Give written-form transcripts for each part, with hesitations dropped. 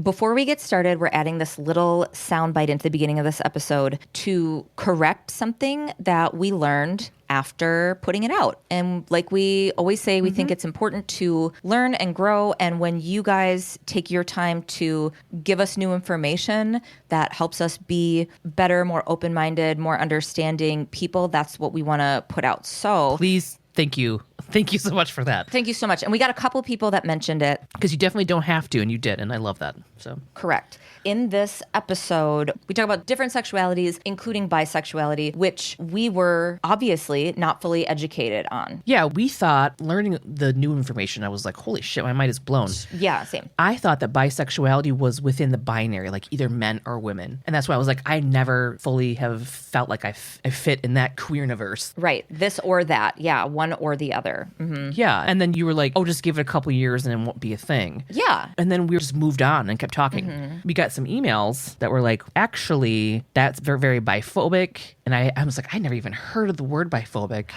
Before we get started, we're adding this little soundbite into the beginning of this episode to correct something that we learned after putting it out. And like we always say, we think it's important to learn and grow. And when you guys take your time to give us new information that helps us be better, more open-minded, more understanding people, that's what we want to put out. So please, thank you. Thank you so much for that. Thank you so much. And we got a couple people that mentioned it. Because you definitely don't have to, and you did, and I love that. So correct. In this episode, we talk about different sexualities, including bisexuality, which we were obviously not fully educated on. Yeah, we thought, learning the new information, I was like, holy shit, my mind is blown. Yeah, same. I thought that bisexuality was within the binary, like either men or women. And that's why I was like, I never fully have felt like I fit in that queer-niverse. Right. This or that. Yeah, one or the other. Mm-hmm. Yeah. And then you were like, oh, just give it a couple years and it won't be a thing. Yeah. And then we just moved on and kept talking. We got some emails that were like, actually, that's very, very biphobic. And I was like, I never even heard of the word biphobic.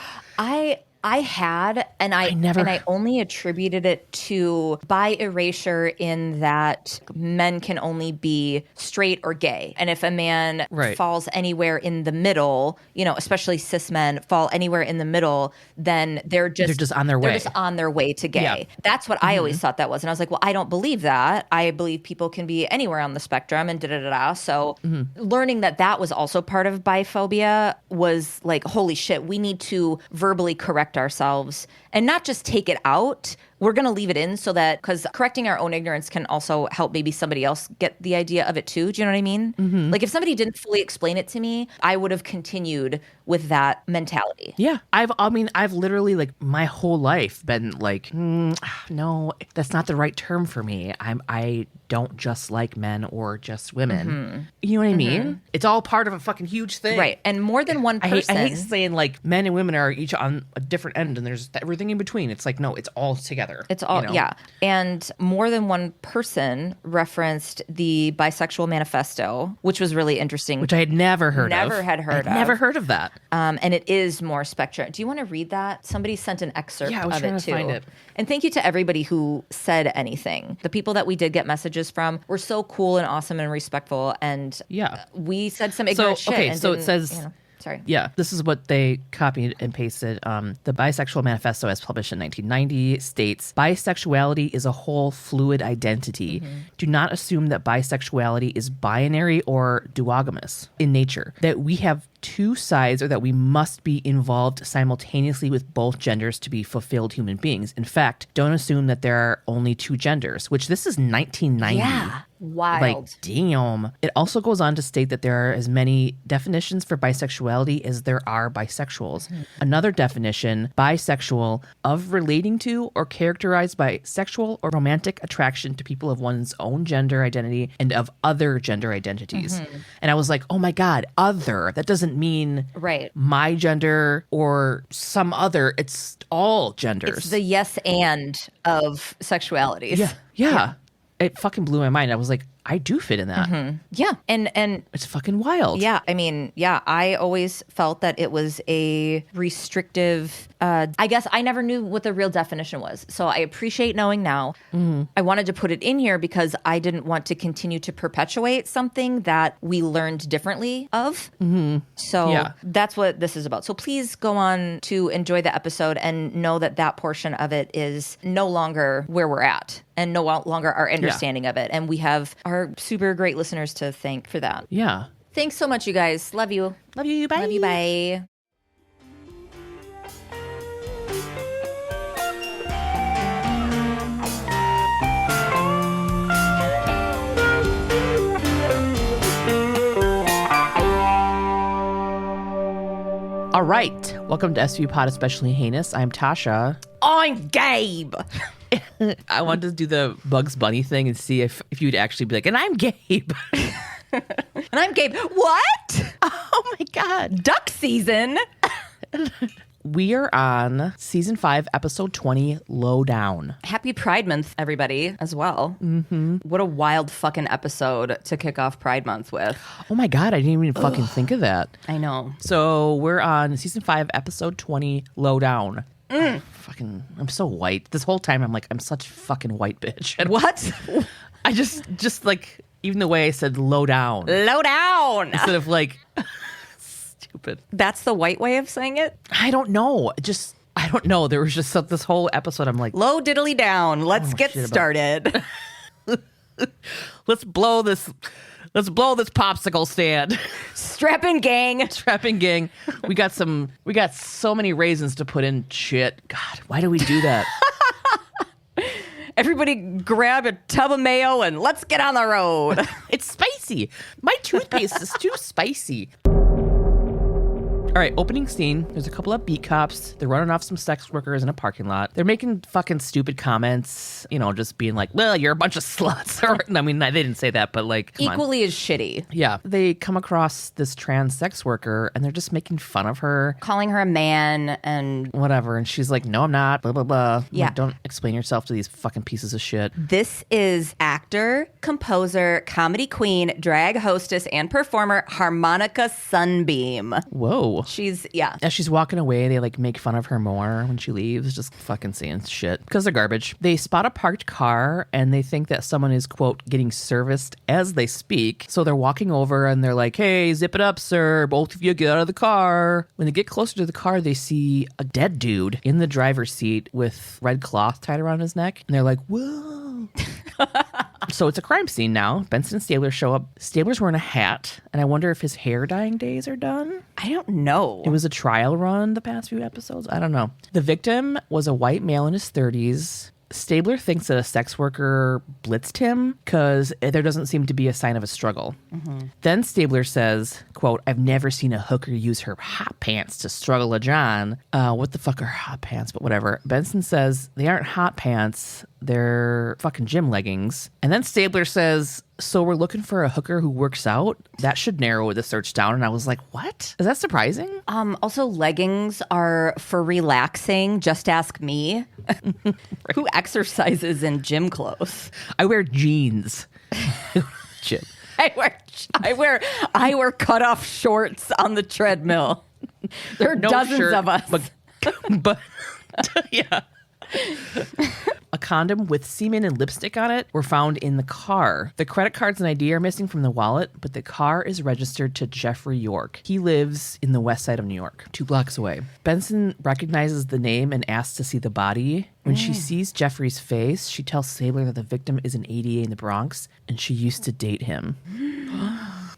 I had, and I only attributed it to bi erasure in that men can only be straight or gay. And if a man falls anywhere in the middle, you know, especially cis men fall anywhere in the middle, then they're just on their way. They're just on their way to gay. Yeah. That's what I always thought that was. And I was like, well, I don't believe that. I believe people can be anywhere on the spectrum and da-da-da-da. So learning that was also part of biphobia was like, holy shit, we need to verbally correct ourselves and not just take it out. We're going to leave it in so that, because correcting our own ignorance can also help maybe somebody else get the idea of it too. Do you know what I mean? Like if somebody didn't fully explain it to me, I would have continued with that mentality. Yeah. I've literally like my whole life been like, no, that's not the right term for me. I don't just like men or just women. You know what I mean? It's all part of a fucking huge thing. Right. And more than one person. I hate saying like men and women are each on a different end and there's everything in between. It's like, no, it's all together. It's all, yeah. And more than one person referenced the Bisexual Manifesto, which was really interesting. Which I had never heard of. Never heard of that. And it is more spectrum. Do you want to read that? Somebody sent an excerpt of it too. Yeah, I was trying to find it. And thank you to everybody who said anything. The people that we did get messages from were so cool and awesome and respectful. And we said some ignorant shit. Okay, so it says... Sorry. Yeah, this is what they copied and pasted. The Bisexual Manifesto, as published in 1990, states, bisexuality is a whole fluid identity. Do not assume that bisexuality is binary or duogamous in nature, that we have two sides or that we must be involved simultaneously with both genders to be fulfilled human beings. In fact, don't assume that there are only two genders, which this is 1990. Yeah. Wild. Like, damn. It also goes on to state that there are as many definitions for bisexuality as there are bisexuals. Another definition, bisexual, of relating to or characterized by sexual or romantic attraction to people of one's own gender identity and of other gender identities. And I was like, oh my God, other. That doesn't mean my gender or some other. It's all genders. It's the yes and of sexualities. Yeah. It fucking blew my mind. I was like, I do fit in that. Yeah. And it's fucking wild. Yeah. I mean, yeah, I always felt that it was a restrictive, I guess I never knew what the real definition was. So I appreciate knowing now. I wanted to put it in here because I didn't want to continue to perpetuate something that we learned differently of. So that's what this is about. So please go on to enjoy the episode and know that that portion of it is no longer where we're at and no longer our understanding of it. And we have our super great listeners to thank for that. Yeah. Thanks so much, you guys. Love you. Love you. Bye. Love you. Bye. All right. Welcome to SVU Pod Especially Heinous. I'm Tasha. I'm Gabe. I wanted to do the Bugs Bunny thing and see if you'd actually be like, and I'm Gabe. And I'm Gabe. What? Oh my God. Duck season. We are on season 5, episode 20, Lowdown. Happy Pride Month, everybody, as well. What a wild fucking episode to kick off Pride Month with. Oh my God, I didn't even fucking think of that. I know. So we're on season 5, episode 20, Lowdown. Fucking, I'm so white. This whole time I'm like, I'm such a fucking white bitch. What? I just like, even the way I said low down. Low down. Instead of like, stupid. That's the white way of saying it? I don't know. I don't know. There was just this whole episode. I'm like, low diddly down. Let's get started. Let's blow this popsicle stand. Strapping gang. We got so many raisins to put in shit. God, why do we do that? Everybody grab a tub of mayo and let's get on the road. It's spicy. My toothpaste is too spicy. All right, opening scene. There's a couple of beat cops. They're running off some sex workers in a parking lot. They're making fucking stupid comments, just being like, well, you're a bunch of sluts. Or, I mean, they didn't say that, but like, equally as shitty. Yeah. They come across this trans sex worker and they're just making fun of her. Calling her a man and whatever. And she's like, no, I'm not, blah, blah, blah. Yeah. Like, don't explain yourself to these fucking pieces of shit. This is actor, composer, comedy queen, drag hostess, and performer Harmonica Sunbeam. Whoa. As she's walking away, they like make fun of her more when she leaves, just fucking saying shit because they're garbage. They spot a parked car and they think that someone is, quote, getting serviced as they speak. So they're walking over and they're like, hey, zip it up, sir. Both of you get out of the car. When they get closer to the car, they see a dead dude in the driver's seat with red cloth tied around his neck. And they're like, whoa. So it's a crime scene now. Benson and Stabler show up. Stabler's wearing a hat, and I wonder if his hair dyeing days are done. I don't know. It was a trial run the past few episodes. I don't know. The victim was a white male in his 30s. Stabler thinks that a sex worker blitzed him because there doesn't seem to be a sign of a struggle. Mm-hmm. Then Stabler says, quote, I've never seen a hooker use her hot pants to struggle a John. What the fuck are hot pants? But whatever. Benson says they aren't hot pants. They're fucking gym leggings. And then Stabler says, so we're looking for a hooker who works out? That should narrow the search down. And I was like, what? Is that surprising? Also, leggings are for relaxing. Just ask me. Right. Who exercises in gym clothes? I wear jeans. Gym. I wear cutoff shorts on the treadmill. There are dozens of us. But yeah. A condom with semen and lipstick on it were found in the car. The credit cards and ID are missing from the wallet, but the car is registered to Jeffrey York. He lives in the west side of New York, 2 blocks away. Benson recognizes the name and asks to see the body. When she sees Jeffrey's face, she tells Stabler that the victim is an ADA in the Bronx, and she used to date him.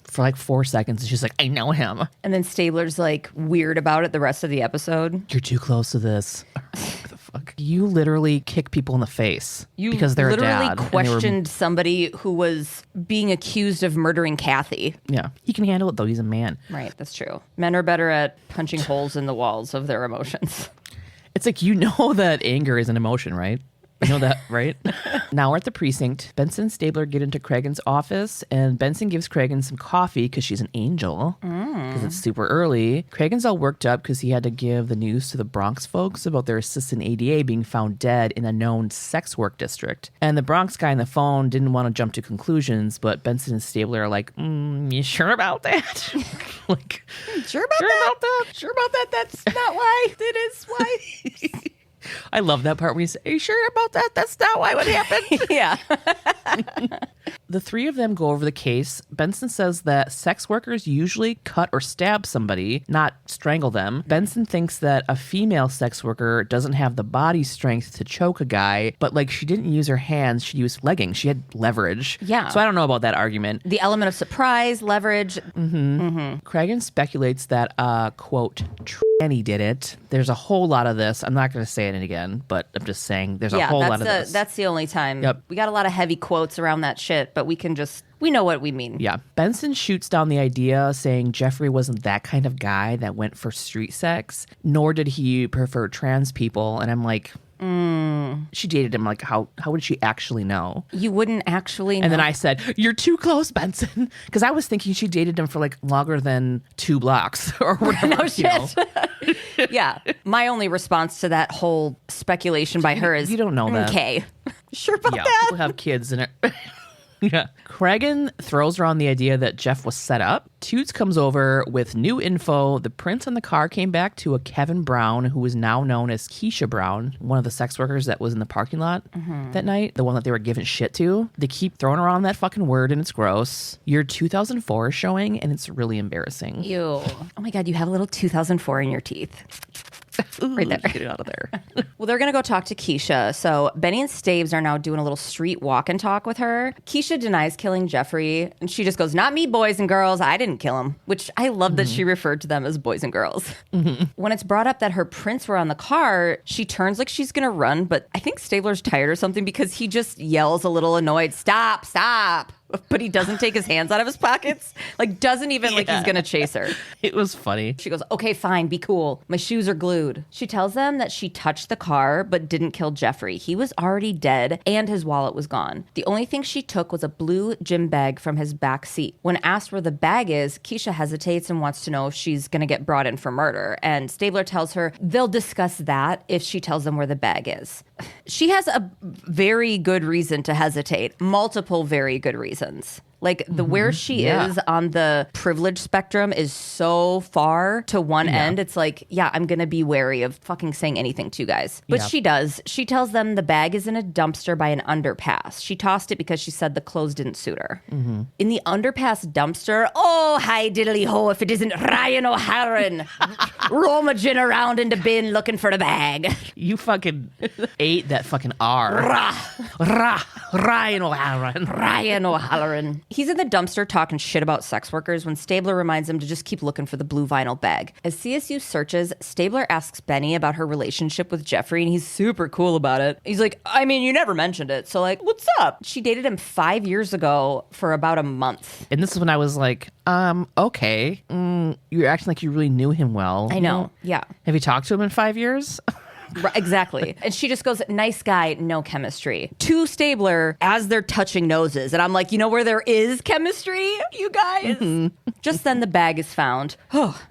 For like 4 seconds, and she's like, I know him. And then Stabler's like weird about it the rest of the episode. You're too close to this. What the fuck? You literally kick people in the face because they're literally a dad. Questioned somebody who was being accused of murdering Kathy. Yeah. He can handle it, though. He's a man. Right, that's true. Men are better at punching holes in the walls of their emotions. It's like, that anger is an emotion, right? You know that, right? Now we're at the precinct. Benson and Stabler get into Cragen's office, and Benson gives Cragen some coffee because she's an angel, because it's super early. Cragen's all worked up because he had to give the news to the Bronx folks about their assistant ADA being found dead in a known sex work district. And the Bronx guy on the phone didn't want to jump to conclusions, but Benson and Stabler are like, you sure about that? Like, sure about that? Sure about that? That's not why. It is why. I love that part when you say, are you sure about that? That's not why what happened. Yeah. The three of them go over the case. Benson says that sex workers usually cut or stab somebody, not strangle them. Benson thinks that a female sex worker doesn't have the body strength to choke a guy, but like she didn't use her hands, she used leggings. She had leverage. Yeah. So I don't know about that argument. The element of surprise, leverage. Cragen speculates that, quote, tranny did it. There's a whole lot of this. I'm not going to say it again, but I'm just saying there's a whole lot of this. That's the only time. Yep. We got a lot of heavy quotes around that shit, but we know what we mean. Yeah. Benson shoots down the idea, saying Jeffrey wasn't that kind of guy that went for street sex, nor did he prefer trans people. And I'm like, she dated him. Like, how would she actually know? You wouldn't actually know. And then I said, you're too close, Benson. Because I was thinking she dated him for like longer than 2 blocks or whatever. No shit. Yeah. My only response to that whole speculation by her is, you don't know that. Okay. Sure about Yeah, that? people have kids and Yeah. Cregan throws around the idea that Jeff was set up. Toots comes over with new info. The prints on the car came back to a Kevin Brown, who is now known as Keisha Brown, one of the sex workers that was in the parking lot that night, the one that they were giving shit to. They keep throwing around that fucking word and it's gross. Year 2004 is showing and it's really embarrassing. Ew. Oh my God, you have a little 2004 in your teeth. Ooh, right there. Get it out of there. Well, they're going to go talk to Keisha. So Benny and Staves are now doing a little street walk and talk with her. Keisha denies killing Jeffrey. And she just goes, not me, boys and girls. I didn't kill him. Which I love that she referred to them as boys and girls. When it's brought up that her prints were on the car, she turns like she's going to run. But I think Stabler's tired or something because he just yells a little annoyed, stop, stop. But he doesn't take his hands out of his pockets. Like, doesn't even like he's going to chase her. It was funny. She goes, okay, fine, be cool. My shoes are glued. She tells them that she touched the car but didn't kill Jeffrey. He was already dead and his wallet was gone. The only thing she took was a blue gym bag from his back seat. When asked where the bag is, Keisha hesitates and wants to know if she's going to get brought in for murder. And Stabler tells her they'll discuss that if she tells them where the bag is. She has a very good reason to hesitate. Multiple very good reasons. Like the where she is on the privilege spectrum is so far to one end. It's like, yeah, I'm going to be wary of fucking saying anything to you guys. But she does. She tells them the bag is in a dumpster by an underpass. She tossed it because she said the clothes didn't suit her. In the underpass dumpster, oh, hi diddly ho, if it isn't Ryan O'Halleran rummaging around in the bin looking for the bag. You fucking ate that fucking R. Ryan O'Halleran. Ryan O'Halleran. He's in the dumpster talking shit about sex workers when Stabler reminds him to just keep looking for the blue vinyl bag. As CSU searches, Stabler asks Benny about her relationship with Jeffrey, and he's super cool about it. He's like, I mean, you never mentioned it, so like, what's up? She dated him 5 years ago for about a month. And this is when I was like, okay. You're acting like you really knew him well. I know, yeah. Have you talked to him in 5 years? Right, exactly. And she just goes, nice guy, no chemistry. To Stabler as they're touching noses. And I'm like, you know where there is chemistry, you guys? Just then the bag is found.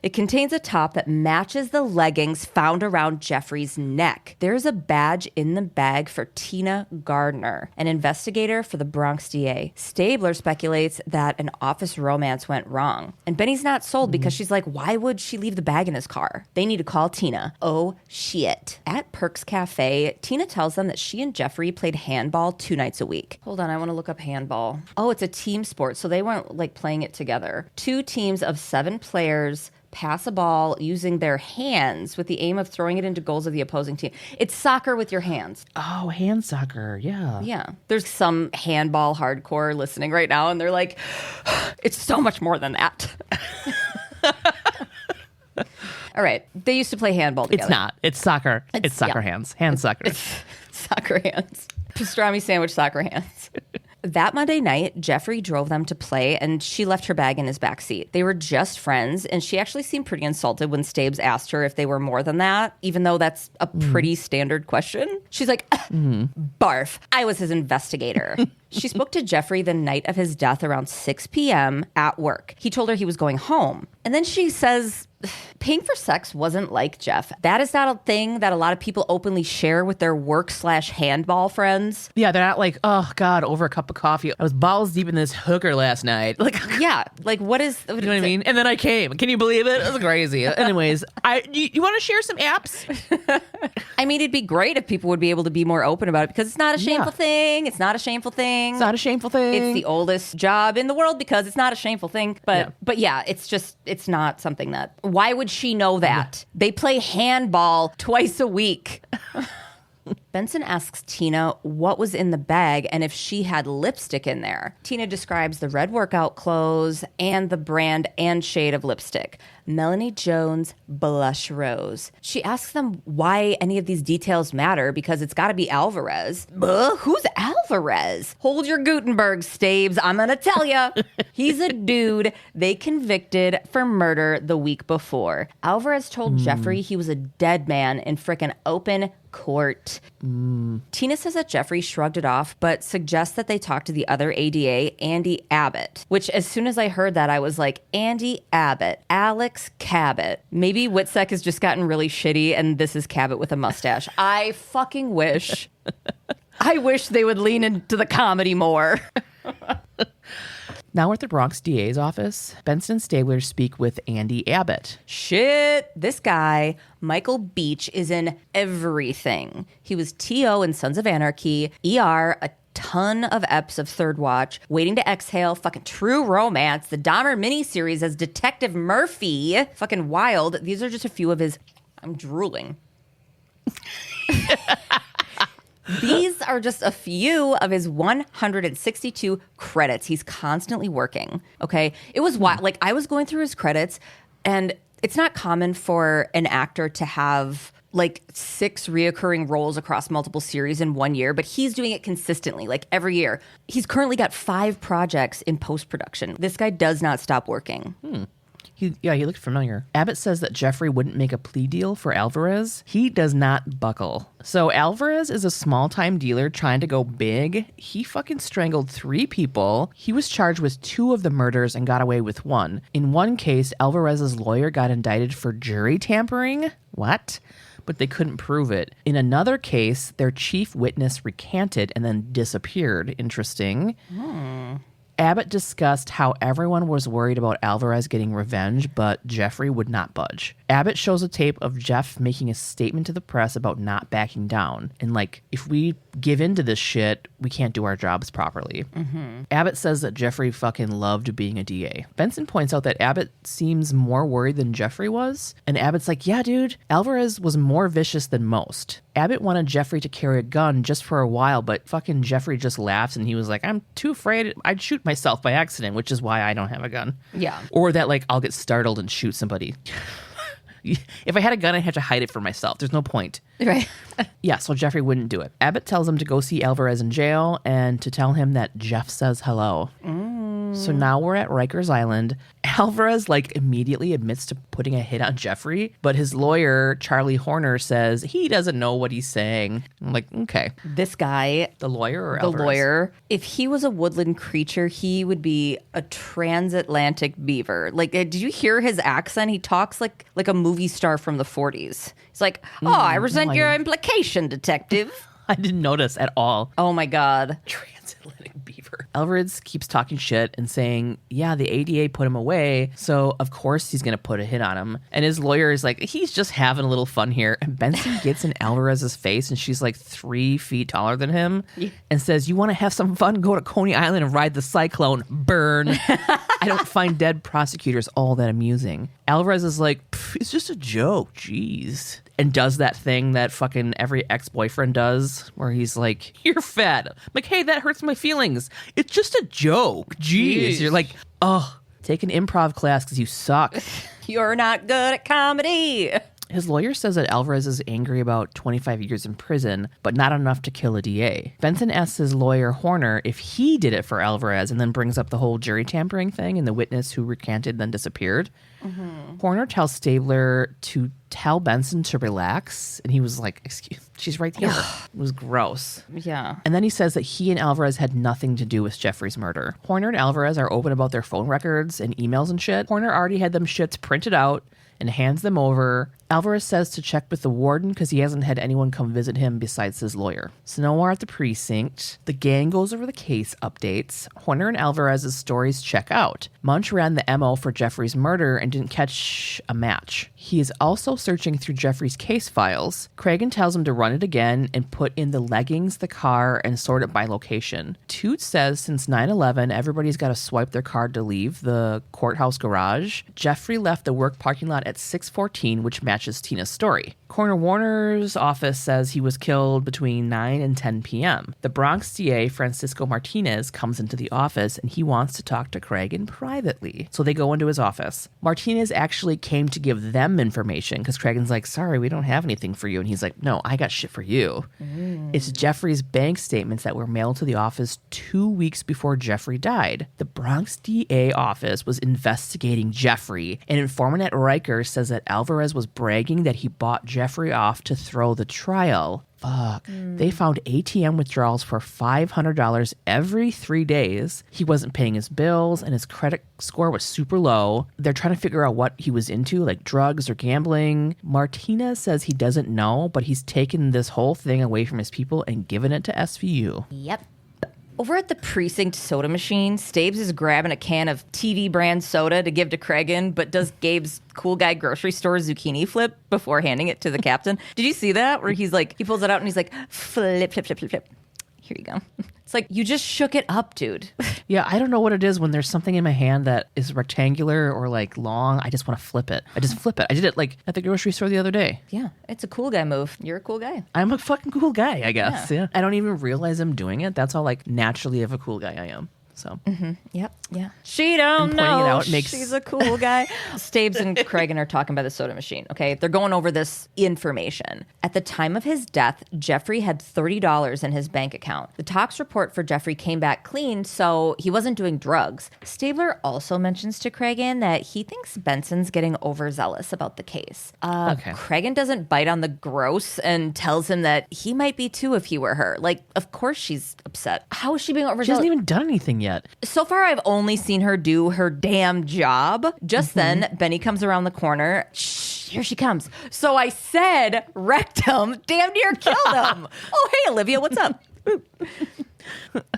It contains a top that matches the leggings found around Jeffrey's neck. There's a badge in the bag for Tina Gardner, an investigator for the Bronx DA. Stabler speculates that an office romance went wrong. And Benny's not sold because she's like, why would she leave the bag in his car? They need to call Tina. Oh, shit. At Perks Cafe, Tina tells them that she and Jeffrey played handball 2 nights a week. Hold on, I want to look up handball. Oh, it's a team sport, so they weren't like playing it together. 2 teams of 7 players pass a ball using their hands with the aim of throwing it into goals of the opposing team. It's soccer with your hands. Oh, hand soccer. Yeah. Yeah. There's some handball hardcore listening right now, and they're like, it's so much more than that. All right. They used to play handball together. It's not. It's soccer. It's soccer hands. Hand soccer. It's soccer hands. Pastrami sandwich soccer hands. That Monday night, Jeffrey drove them to play, and she left her bag in his backseat. They were just friends, and she actually seemed pretty insulted when Stabes asked her if they were more than that, even though that's a pretty standard question. She's like, barf, I was his investigator. She spoke to Jeffrey the night of his death around 6 p.m. at work. He told her he was going home. And then she says, paying for sex wasn't like Jeff. That is not a thing that a lot of people openly share with their work/handball friends. Yeah, they're not like, oh, God, over a cup of coffee. I was balls deep in this hooker last night. Like, yeah, like what is... You know what I mean? And then I came. Can you believe it? It was crazy. Anyways, you want to share some apps? I mean, it'd be great if people would be able to be more open about it because it's not a shameful thing. It's not a shameful thing. It's not a shameful thing. It's the oldest job in the world because it's not a shameful thing. But yeah, it's not something that... Why would she know that? They play handball twice a week. Benson asks Tina what was in the bag and if she had lipstick in there. Tina describes the red workout clothes and the brand and shade of lipstick. Melanie Jones Blush Rose. She asks them why any of these details matter because it's got to be Alvarez. Who's Alvarez? Hold your Gutenberg, Staves. I'm going to tell you. He's a dude they convicted for murder the week before. Alvarez told Jeffrey he was a dead man in frickin' open court. Tina says that Jeffrey shrugged it off, but suggests that they talk to the other ADA, Andy Abbott, which as soon as I heard that, I was like, Andy Abbott, Alex Cabot. Maybe Witsec has just gotten really shitty and this is Cabot with a mustache. I fucking wish. I wish they would lean into the comedy more. Now we're at the Bronx DA's office. Benson and Stabler speak with Andy Abbott. Shit, this guy, Michael Beach, is in everything. He was T.O. in Sons of Anarchy, ER, a ton of eps of Third Watch, Waiting to Exhale, fucking True Romance, the Dahmer miniseries as Detective Murphy, fucking wild. These are just a few of his... I'm drooling. These are just a few of his 162 credits. He's constantly working. Okay. It was wild. Like, I was going through his credits, and it's not common for an actor to have like 6 reoccurring roles across multiple series in 1 year, but he's doing it consistently, like every year. He's currently got 5 projects in post-production. This guy does not stop working. He looked familiar. Abbott says that Jeffrey wouldn't make a plea deal for Alvarez. He does not buckle. So Alvarez is a small-time dealer trying to go big. He fucking strangled 3 people. He was charged with 2 of the murders and got away with 1. In one case, Alvarez's lawyer got indicted for jury tampering. What? But they couldn't prove it. In another case, their chief witness recanted and then disappeared. Interesting. Abbott discussed how everyone was worried about Alvarez getting revenge, but Jeffrey would not budge. Abbott shows a tape of Jeff making a statement to the press about not backing down. And like, if we give into this shit, we can't do our jobs properly. Abbott says that Jeffrey fucking loved being a DA. Benson points out that Abbott seems more worried than Jeffrey was. And Abbott's like, yeah, dude, Alvarez was more vicious than most. Abbott wanted Jeffrey to carry a gun just for a while, but fucking Jeffrey just laughs and he was like, I'm too afraid I'd shoot myself by accident, which is why I don't have a gun. Yeah. Or that like I'll get startled and shoot somebody. If I had a gun, I'd have to hide it from myself. There's no point. Right. Yeah, so Jeffrey wouldn't do it. Abbott tells him to go see Alvarez in jail and to tell him that Jeff says hello. So now we're at Rikers Island. Alvarez like immediately admits to putting a hit on Jeffrey, but his lawyer, Charlie Horner, says he doesn't know what he's saying. I'm like, okay. This guy, The lawyer or the Alvarez? lawyer, if he was a woodland creature, he would be a transatlantic beaver. Like, did you hear his accent? He talks like a movie star from the 40s. He's like, I resent your implication, detective. I didn't notice at all. Oh my God. Transatlantic beaver. Alvarez keeps talking shit and saying, yeah, the ADA put him away, so of course he's going to put a hit on him. And his lawyer is like, he's just having a little fun here. And Benson gets in Alvarez's face, and she's like 3 feet taller than him, and says, you want to have some fun? Go to Coney Island and ride the cyclone. Burn. I don't find dead prosecutors all that amusing. Alvarez is like, it's just a joke. Jeez. And does that thing that fucking every ex-boyfriend does where he's like, you're fat. I'm like, hey, that hurts my feelings. It's just a joke. Jeez. You're like, oh, take an improv class because you suck. You're not good at comedy. His lawyer says that Alvarez is angry about 25 years in prison, but not enough to kill a DA. Benson asks his lawyer, Horner, if he did it for Alvarez and then brings up the whole jury tampering thing and the witness who recanted then disappeared. Horner tells Stabler to tell Benson to relax, and he was like, excuse, she's right here. It was gross. Yeah. And then he says that he and Alvarez had nothing to do with Jeffrey's murder. Horner and Alvarez are open about their phone records and emails and shit. Horner already had them shits printed out and hands them over. Alvarez says to check with the warden because he hasn't had anyone come visit him besides his lawyer. So now we're at the precinct. The gang goes over the case updates. Horner and Alvarez's stories check out. Munch ran the MO for Jeffrey's murder and didn't catch a match. He is also searching through Jeffrey's case files. Cragen tells him to run it again and put in the leggings, the car, and sort it by location. Toot says since 9/11, everybody's got to swipe their card to leave the courthouse garage. Jeffrey left the work parking lot at 6:14, which matches Tina's story. Coroner Warner's office says he was killed between 9 and 10 p.m. The Bronx DA, Francisco Martinez, comes into the office and he wants to talk to Cragen privately. So they go into his office. Martinez actually came to give them information because Cragen's like, sorry, we don't have anything for you. And he's like, no, I got shit for you. It's Jeffrey's bank statements that were mailed to the office 2 weeks before Jeffrey died. The Bronx DA office was investigating Jeffrey. An informant at Rikers says that Alvarez was bragging that he bought Jeffrey off to throw the trial. Fuck. They found ATM withdrawals for $500 every 3 days. He wasn't paying his bills and his credit score was super low. They're trying to figure out what he was into, like drugs or gambling. Martinez says he doesn't know, but he's taken this whole thing away from his people and given it to SVU. Yep. Over at the precinct soda machine, Stabes is grabbing a can of TV brand soda to give to Cregan, but does Gabe's cool guy grocery store zucchini flip before handing it to the captain. Did you see that? Where he's like, he pulls it out and he's like, flip, flip, flip, flip, flip. Here you go. It's like, you just shook it up, dude. Yeah, I don't know what it is when there's something in my hand that is rectangular or like long. I just want to flip it. I just flip it. I did it like at the grocery store the other day. Yeah, it's a cool guy move. You're a cool guy. I'm a fucking cool guy, I guess. Yeah. I don't even realize I'm doing it. That's how like naturally of a cool guy I am. So. Yep. Yeah. She don't know. It out makes... She's a cool guy. Stabes and Cregan are talking by the soda machine. Okay. They're going over this information. At the time of his death, Jeffrey had $30 in his bank account. The tox report for Jeffrey came back clean, so he wasn't doing drugs. Stabler also mentions to Cregan that he thinks Benson's getting overzealous about the case. Cregan doesn't bite on the gross and tells him that he might be too if he were her. Like, of course she's upset. How is she being overzealous? She hasn't even done anything yet. So far, I've only seen her do her damn job. Just then, Benny comes around the corner. Shh, here she comes. So I said, wrecked him, damn near killed him. Oh, hey, Olivia, what's up?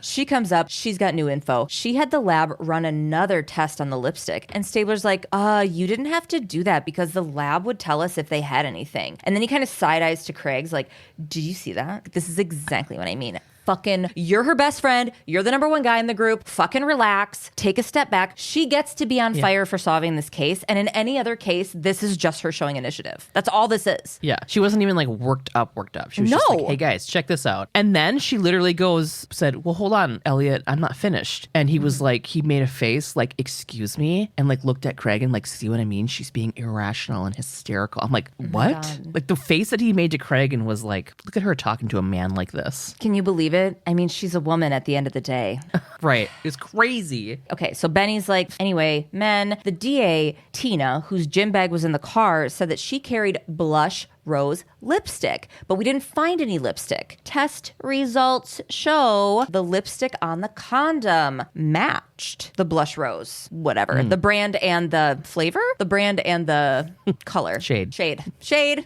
She comes up. She's got new info. She had the lab run another test on the lipstick. And Stabler's like, you didn't have to do that because the lab would tell us if they had anything. And then he kind of side eyes to Craig's like, did you see that? This is exactly what I mean. Fucking, you're her best friend. You're the number one guy in the group. Fucking relax. Take a step back. She gets to be on fire for solving this case. And in any other case, this is just her showing initiative. That's all this is. Yeah. She wasn't even like worked up. She was just like, hey guys, check this out. And then she literally said, well, hold on, Elliot, I'm not finished. And he was like, he made a face like, excuse me, and like looked at Craig and like, see what I mean? She's being irrational and hysterical. I'm like, what? Like the face that he made to Craig and was like, look at her talking to a man like this. Can you believe it? I mean, she's a woman at the end of the day. Right. It's crazy. Okay, so Benny's like, anyway, men, the DA, Tina, whose gym bag was in the car, said that she carried blush rose lipstick, but we didn't find any lipstick. Test results show the lipstick on the condom matched the blush rose, whatever. The brand and the flavor, the brand and the color. Shade.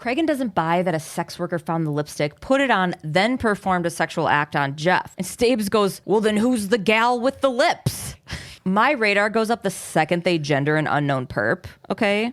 Cregan doesn't buy that a sex worker found the lipstick, put it on, then performed a sexual act on Jeff. And Stabes goes, well, then who's the gal with the lips? My radar goes up the second they gender an unknown perp, okay?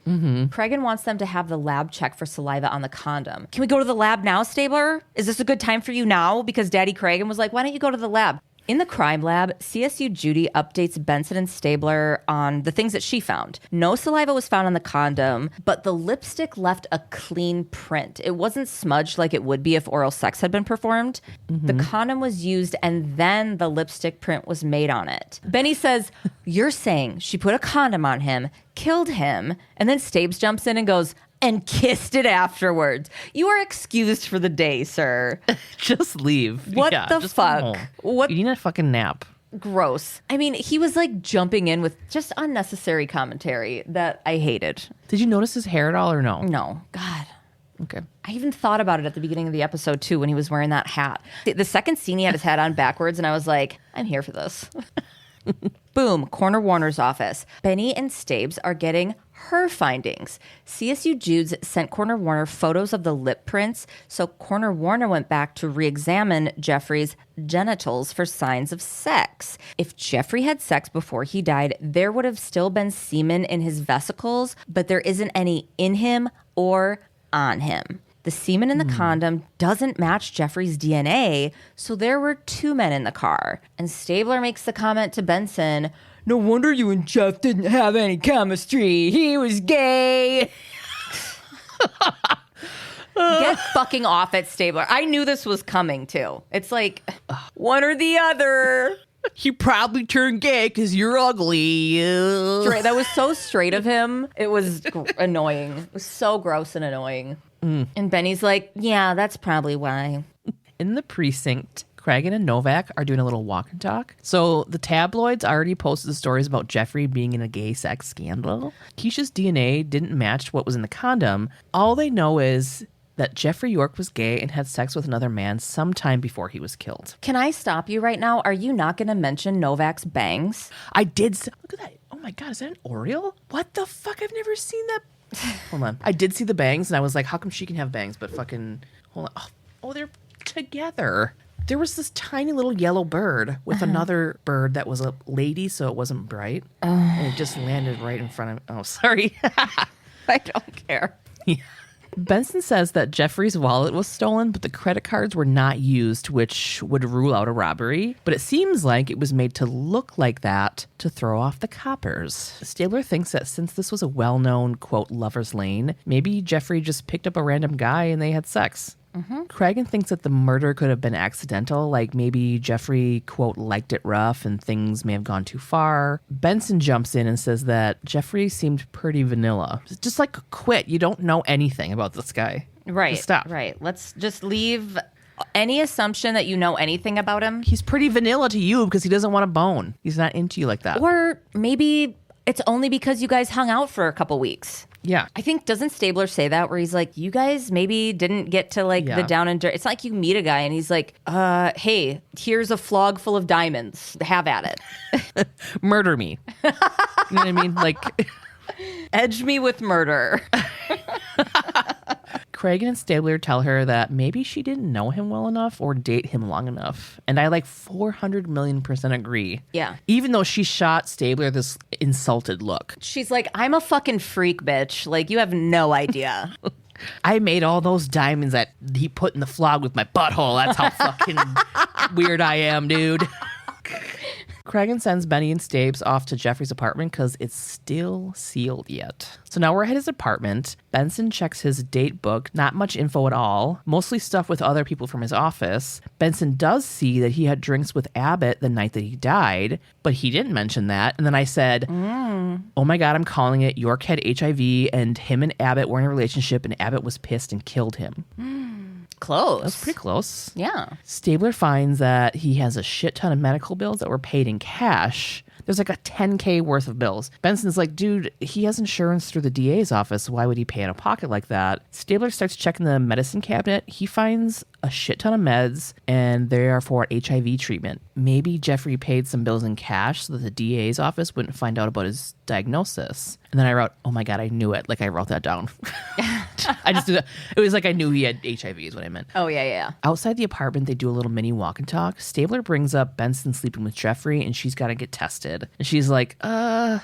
Cregan wants them to have the lab check for saliva on the condom. Can we go to the lab now, Stabler? Is this a good time for you now? Because Daddy Cregan was like, why don't you go to the lab? In the crime lab, CSU Judy updates Benson and Stabler on the things that she found. No saliva was found on the condom, but the lipstick left a clean print. It wasn't smudged like it would be if oral sex had been performed. The condom was used and then the lipstick print was made on it. Benny says, you're saying she put a condom on him, killed him, and then Stabes jumps in and goes, and kissed it afterwards. You are excused for the day, sir. Just leave. What the fuck? What? You need a fucking nap. Gross. I mean, he was like jumping in with just unnecessary commentary that I hated. Did you notice his hair at all or no? No. God. Okay. I even thought about it at the beginning of the episode too when he was wearing that hat. The second scene he had his hat on backwards and I was like, I'm here for this. Boom, Corner Warner's office. Benny and Stabes are getting her findings. CSU Judes sent Corner Warner photos of the lip prints, so Corner Warner went back to re-examine Jeffrey's genitals for signs of sex. If Jeffrey had sex before he died, there would have still been semen in his vesicles, but there isn't any in him or on him. The semen in the condom doesn't match Jeffrey's DNA, so there were two men in the car. And Stabler makes the comment to Benson, no wonder you and Jeff didn't have any chemistry. He was gay. Get fucking off it, Stabler. I knew this was coming, too. It's like, one or the other. He probably turned gay because you're ugly. That was so straight of him. It was annoying. It was so gross and annoying. And Benny's like, yeah, that's probably why. In the precinct, Cregan and Novak are doing a little walk and talk. So the tabloids already posted the stories about Jeffrey being in a gay sex scandal. Keisha's DNA didn't match what was in the condom. All they know is that Jeffrey York was gay and had sex with another man sometime before he was killed. Can I stop you right now? Are you not going to mention Novak's bangs? I did. Look at that. Oh my God, is that an Oriole? What the fuck? I've never seen that. Hold on. I did see the bangs and I was like, how come she can have bangs but fucking... Hold on. Oh, they're together. There was this tiny little yellow bird with another bird that was a lady, so it wasn't bright. And it just landed right in front of... Oh, sorry. I don't care. Yeah. Benson says that Jeffrey's wallet was stolen, but the credit cards were not used, which would rule out a robbery. But it seems like it was made to look like that to throw off the coppers. Stabler thinks that since this was a well-known, quote, lover's lane, maybe Jeffrey just picked up a random guy and they had sex. Cragen thinks that the murder could have been accidental, like maybe Jeffrey, quote, liked it rough and things may have gone too far. Benson jumps in and says that Jeffrey seemed pretty vanilla. Just like, quit. You don't know anything about this guy. Right. Just stop. Right. Let's just leave any assumption that you know anything about him. He's pretty vanilla to you because he doesn't want to bone. He's not into you like that. Or maybe it's only because you guys hung out for a couple weeks. Yeah. I think, doesn't Stabler say that where he's like, you guys maybe didn't get to like the down and dirt. It's not like you meet a guy and he's like, hey, here's a flog full of diamonds. Have at it. Murder me. You know what I mean? Like, edge me with murder. Cragen and Stabler tell her that maybe she didn't know him well enough or date him long enough. And I like 400 million% agree. Yeah. Even though she shot Stabler this insulted look. She's like, I'm a fucking freak, bitch. Like, you have no idea. I made all those diamonds that he put in the flog with my butthole. That's how fucking weird I am, dude. Cragen sends Benny and Stabes off to Jeffrey's apartment because it's still sealed yet. So now we're at his apartment. Benson checks his date book. Not much info at all. Mostly stuff with other people from his office. Benson does see that he had drinks with Abbott the night that he died, but he didn't mention that. And then I said, oh my God, I'm calling it. York had HIV and him and Abbott were in a relationship and Abbott was pissed and killed him. Close. That's pretty close. Yeah. Stabler finds that he has a shit ton of medical bills that were paid in cash. There's like a $10K worth of bills. Benson's like, dude, he has insurance through the DA's office. Why would he pay out of pocket like that? Stabler starts checking the medicine cabinet. He finds a shit ton of meds, and they are for HIV treatment. Maybe Jeffrey paid some bills in cash so that the DA's office wouldn't find out about his diagnosis. And then I wrote, oh my God, I knew it. Like, I wrote that down. I just did that. It was like I knew he had HIV is what I meant. Oh, yeah. Outside the apartment, they do a little mini walk and talk. Stabler brings up Benson sleeping with Jeffrey, and she's got to get tested. And she's like,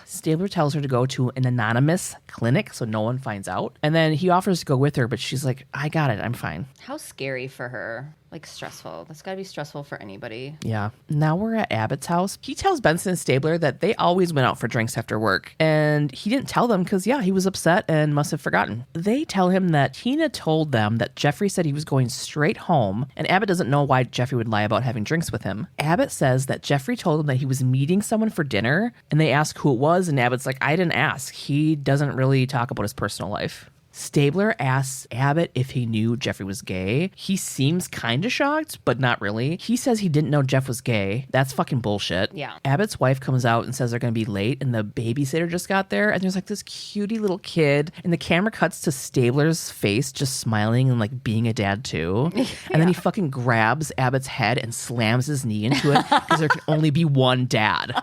Stabler tells her to go to an anonymous clinic so no one finds out. And then he offers to go with her, but she's like, I got it. I'm fine. How scary for her. Like, stressful. That's got to be stressful for anybody. Yeah. Now we're at Abbott's house. He tells Benson and Stabler that they always went out for drinks after work. And he didn't tell them because, he was upset and must have forgotten. They tell him that Tina told them that Jeffrey said he was going straight home, and Abbott doesn't know why Jeffrey would lie about having drinks with him. Abbott says that Jeffrey told him that he was meeting someone for dinner, and they ask who it was, and Abbott's like, I didn't ask. He doesn't really talk about his personal life. Stabler asks Abbott if he knew Jeffrey was gay. He seems kind of shocked, but not really. He says he didn't know Jeff was gay. That's fucking bullshit. Yeah. Abbott's wife comes out and says they're going to be late, and the babysitter just got there, and there's like this cutie little kid, and the camera cuts to Stabler's face just smiling and like being a dad too. And then he fucking grabs Abbott's head and slams his knee into it because there can only be one dad.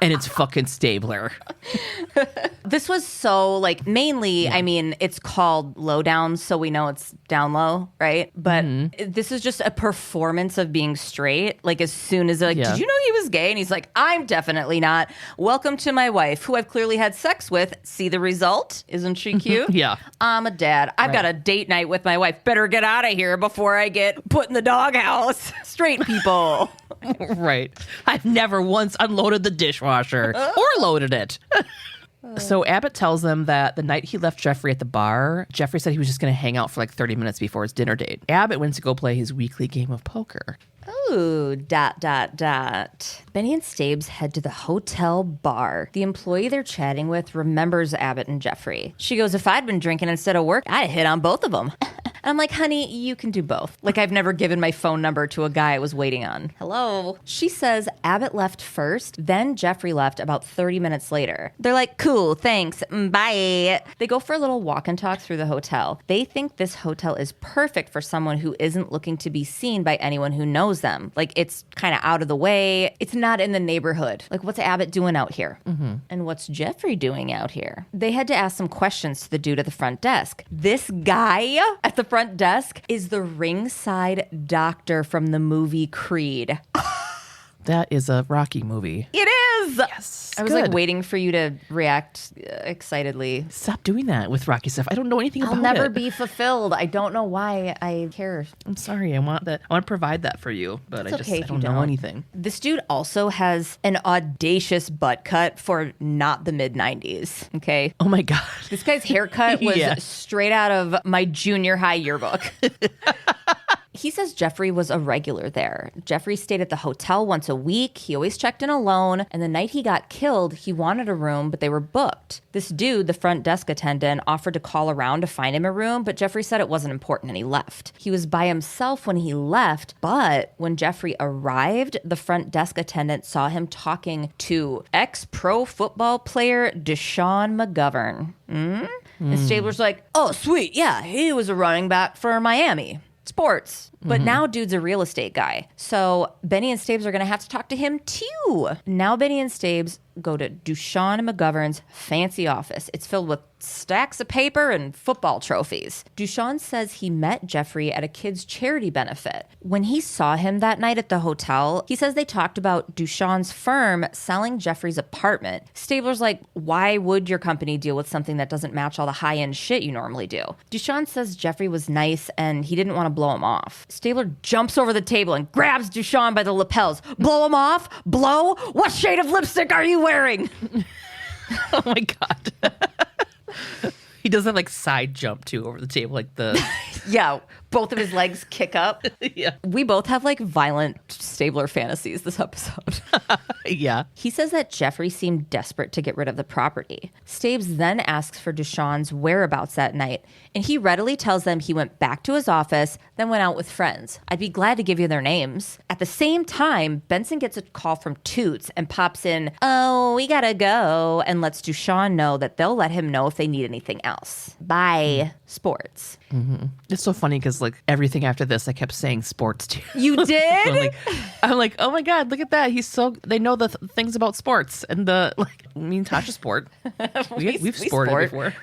And it's fucking Stabler. This was so, like, mainly, I mean, it's called Lowdown, so we know it's down low, right? But this is just a performance of being straight. Like, as soon as they're like, did you know he was gay? And he's like, I'm definitely not. Welcome to my wife, who I've clearly had sex with. See the result? Isn't she cute? Yeah. I'm a dad. I've got a date night with my wife. Better get out of here before I get put in the doghouse. Straight people. Right. I've never once unloaded the dishwasher or loaded it. So Abbott tells them that the night he left Jeffrey at the bar, Jeffrey said he was just going to hang out for like 30 minutes before his dinner date. Abbott went to go play his weekly game of poker. Ooh, ... Benny and Stabes head to the hotel bar. The employee they're chatting with remembers Abbott and Jeffrey. She goes, if I'd been drinking instead of work, I'd hit on both of them. I'm like, honey, you can do both. Like, I've never given my phone number to a guy I was waiting on. Hello. She says Abbott left first, then Jeffrey left about 30 minutes later. They're like, cool, thanks, bye. They go for a little walk and talk through the hotel. They think this hotel is perfect for someone who isn't looking to be seen by anyone who knows them. Like, it's kind of out of the way. It's not in the neighborhood. Like, what's Abbott doing out here? And what's Jeffrey doing out here? They had to ask some questions to the dude at the front desk. This guy at the front front desk is the ringside doctor from the movie Creed. That is a Rocky movie. It is! Yes. I was like waiting for you to react excitedly. Stop doing that with Rocky stuff. I don't know anything about it. I'll never be fulfilled. I don't know why I care. I'm sorry. I want that. I want to provide that for you, but I don't know anything. This dude also has an audacious butt cut for not the mid-90s. Okay. Oh my God. This guy's haircut was straight out of my junior high yearbook. He says Jeffrey was a regular there. Jeffrey stayed at the hotel once a week. He always checked in alone. And the night he got killed, he wanted a room, but they were booked. This dude, the front desk attendant, offered to call around to find him a room, but Jeffrey said it wasn't important and he left. He was by himself when he left, but when Jeffrey arrived, the front desk attendant saw him talking to ex-pro football player Deshaun McGovern. And Stabler's like, oh, sweet. Yeah, he was a running back for Miami. Sports. But now dude's a real estate guy. So Benny and Stabes are going to have to talk to him too. Now Benny and Stabes go to Deshaun McGovern's fancy office. It's filled with stacks of paper and football trophies. Deshaun says he met Jeffrey at a kid's charity benefit. When he saw him that night at the hotel, he says they talked about Deshaun's firm selling Jeffrey's apartment. Stabler's like, why would your company deal with something that doesn't match all the high-end shit you normally do? Deshaun says Jeffrey was nice and he didn't want to blow him off. Stabler jumps over the table and grabs Deshaun by the lapels. Blow him off? Blow? What shade of lipstick are you wearing? Oh my God. He does that like side jump too over the table, like the yeah, both of his legs kick up. Yeah. We both have like violent Stabler fantasies this episode. Yeah. He says that Jeffrey seemed desperate to get rid of the property. Stabes then asks for Deshaun's whereabouts that night, and he readily tells them he went back to his office, then went out with friends. I'd be glad to give you their names. At the same time, Benson gets a call from Toots and pops in, oh, we gotta go, and lets Deshaun know that they'll let him know if they need anything else. Bye. Sports. It's so funny because like everything after this, I kept saying sports too. You did? I'm like, oh my God, look at that. They know the things about sports and me and Tasha sport. We've sported before.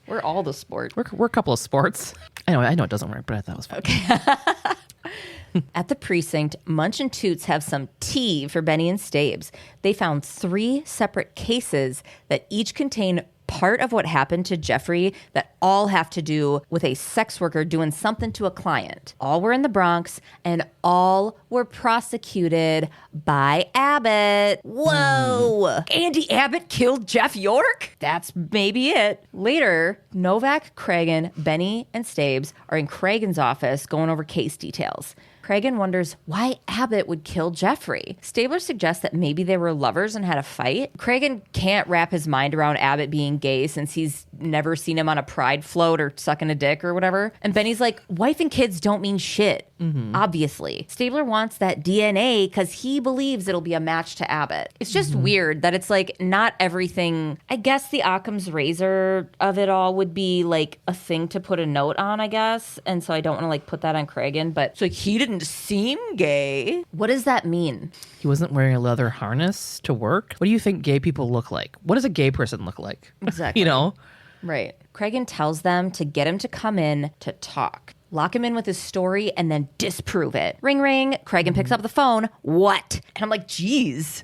We're all the sport. We're a couple of sports. I know it doesn't work, but I thought it was fun. Okay. At the precinct, Munch and Toots have some tea for Benny and Stabes. They found 3 separate cases that each contain part of what happened to Jeffrey that all have to do with a sex worker doing something to a client. All were in the Bronx and all were prosecuted by Abbott. Whoa! Andy Abbott killed Jeff York? That's maybe it. Later, Novak, Cragen, Benny, and Stabes are in Cragen's office going over case details. Cragen wonders why Abbott would kill Jeffrey. Stabler suggests that maybe they were lovers and had a fight. Cragen can't wrap his mind around Abbott being gay since he's never seen him on a pride float or sucking a dick or whatever. And Benny's like, wife and kids don't mean shit. Obviously. Stabler wants that DNA because he believes it'll be a match to Abbott. It's just weird that it's like not everything. I guess the Occam's razor of it all would be like a thing to put a note on, I guess. And so I don't want to like put that on Cragen, but it's like he didn't seem gay. What does that mean? He wasn't wearing a leather harness to work. What do you think gay people look like? What does a gay person look like? Exactly. You know? Right. Cragen tells them to get him to come in to talk. Lock him in with his story and then disprove it. Ring, ring. Cragen picks up the phone. What? And I'm like, geez.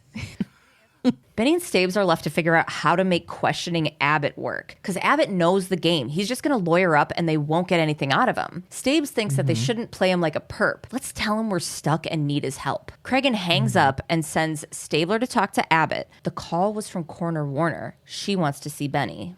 Benny and Stabes are left to figure out how to make questioning Abbott work. Because Abbott knows the game. He's just going to lawyer up and they won't get anything out of him. Stabes thinks that they shouldn't play him like a perp. Let's tell him we're stuck and need his help. Cragen hangs up and sends Stabler to talk to Abbott. The call was from Coroner Warner. She wants to see Benny.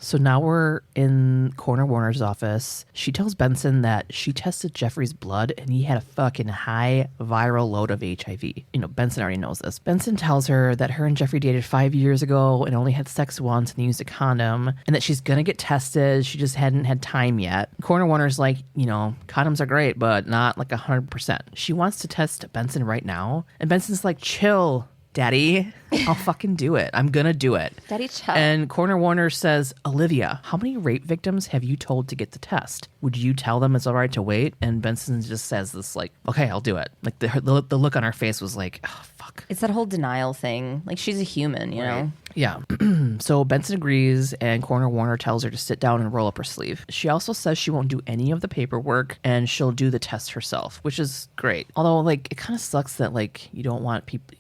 So now we're in Coroner Warner's office. She tells Benson that she tested Jeffrey's blood and he had a fucking high viral load of HIV. You know, Benson already knows this. Benson tells her that her and Jeffrey dated 5 years ago and only had sex once and used a condom, and that she's gonna get tested. She just hadn't had time yet. Coroner Warner's like, you know, condoms are great, but not like 100%. She wants to test Benson right now, and Benson's like, chill. Daddy, I'll fucking do it. I'm gonna do it. Daddy Chuck. And Coroner Warner says, Olivia, how many rape victims have you told to get the test? Would you tell them it's all right to wait? And Benson just says this like, okay, I'll do it. Like the look on her face was like, oh, fuck. It's that whole denial thing. Like, she's a human, you know? Yeah. So Benson agrees, and Coroner Warner tells her to sit down and roll up her sleeve. She also says she won't do any of the paperwork, and she'll do the test herself, which is great. Although, like, it kind of sucks that, like, you don't want people...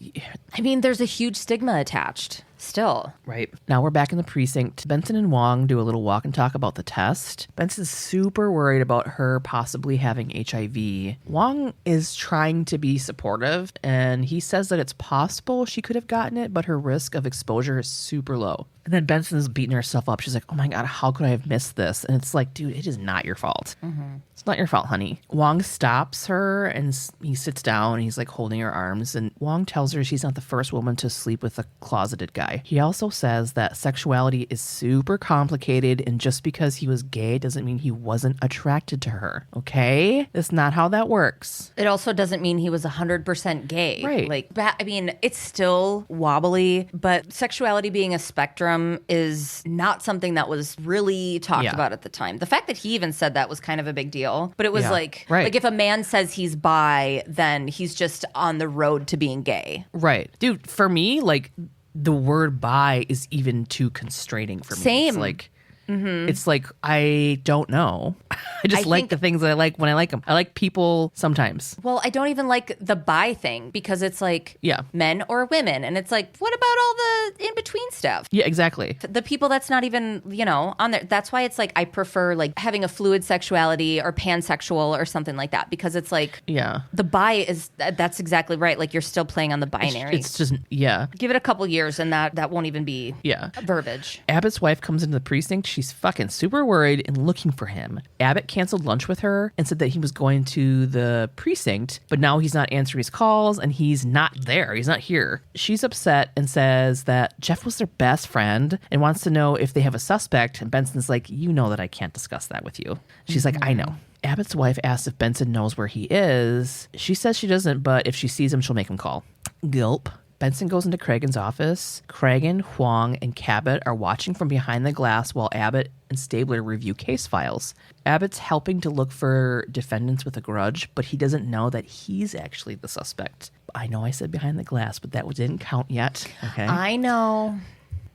I mean, there's a huge stigma attached. Still. Right. Now we're back in the precinct. Benson and Wong do a little walk and talk about the test. Benson's super worried about her possibly having HIV. Wong is trying to be supportive, and he says that it's possible she could have gotten it, but her risk of exposure is super low. And then Benson's beating herself up. She's like, oh my God, how could I have missed this? And it's like, dude, it is not your fault. Mm-hmm. It's not your fault, honey. Wong stops her and he sits down and he's like holding her arms. And Wong tells her she's not the first woman to sleep with a closeted guy. He also says that sexuality is super complicated, and just because he was gay doesn't mean he wasn't attracted to her. Okay? That's not how that works. It also doesn't mean he was 100% gay. Right. Like, I mean, it's still wobbly, but sexuality being a spectrum is not something that was really talked about at the time. The fact that he even said that was kind of a big deal, but it was like if a man says he's bi, then he's just on the road to being gay. Right. Dude, for me, like, the word bi is even too constraining for me. Same. It's like, it's like, I don't know. I just like the things that I like when I like them. I like people sometimes. Well, I don't even like the bi thing because it's like men or women. And it's like, what about all the in-between stuff? Yeah, exactly. The people that's not even, you know, on there. That's why it's like I prefer like having a fluid sexuality or pansexual or something like that, because it's like the bi is, that's exactly right. Like, you're still playing on the binary. It's just, give it a couple years and that won't even be verbiage. Abbott's wife comes into the precinct. She's fucking super worried and looking for him. Abbott canceled lunch with her and said that he was going to the precinct, but now he's not answering his calls and he's not there. He's not here. She's upset and says that Jeff was their best friend and wants to know if they have a suspect. And Benson's like, you know that I can't discuss that with you. She's like, I know. Abbott's wife asks if Benson knows where he is. She says she doesn't, but if she sees him, she'll make him call. Gulp. Benson goes into Cragen's office. Cragen, Huang, and Cabot are watching from behind the glass while Abbott and Stabler review case files. Abbott's helping to look for defendants with a grudge, but he doesn't know that he's actually the suspect. I know I said behind the glass, but that didn't count yet. Okay. I know.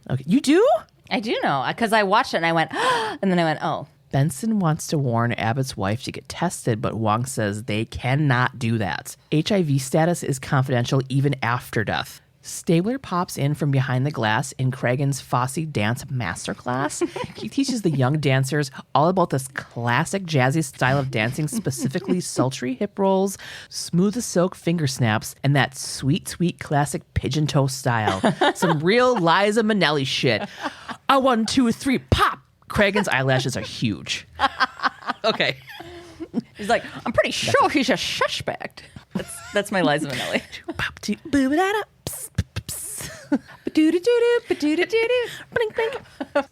Okay. You do? I do know, because I watched it and I went, and then I went, oh. Benson wants to warn Abbott's wife to get tested, but Wong says they cannot do that. HIV status is confidential even after death. Stabler pops in from behind the glass in Cragen's Fosse dance masterclass. He teaches the young dancers all about this classic jazzy style of dancing, specifically sultry hip rolls, smooth as silk finger snaps, and that sweet, sweet classic pigeon toe style. Some real Liza Minnelli shit. A 1, 2, 3, pop! Cragen's eyelashes are huge. Okay. He's like, I'm pretty sure he's a suspect. That's my Liza Minnelli.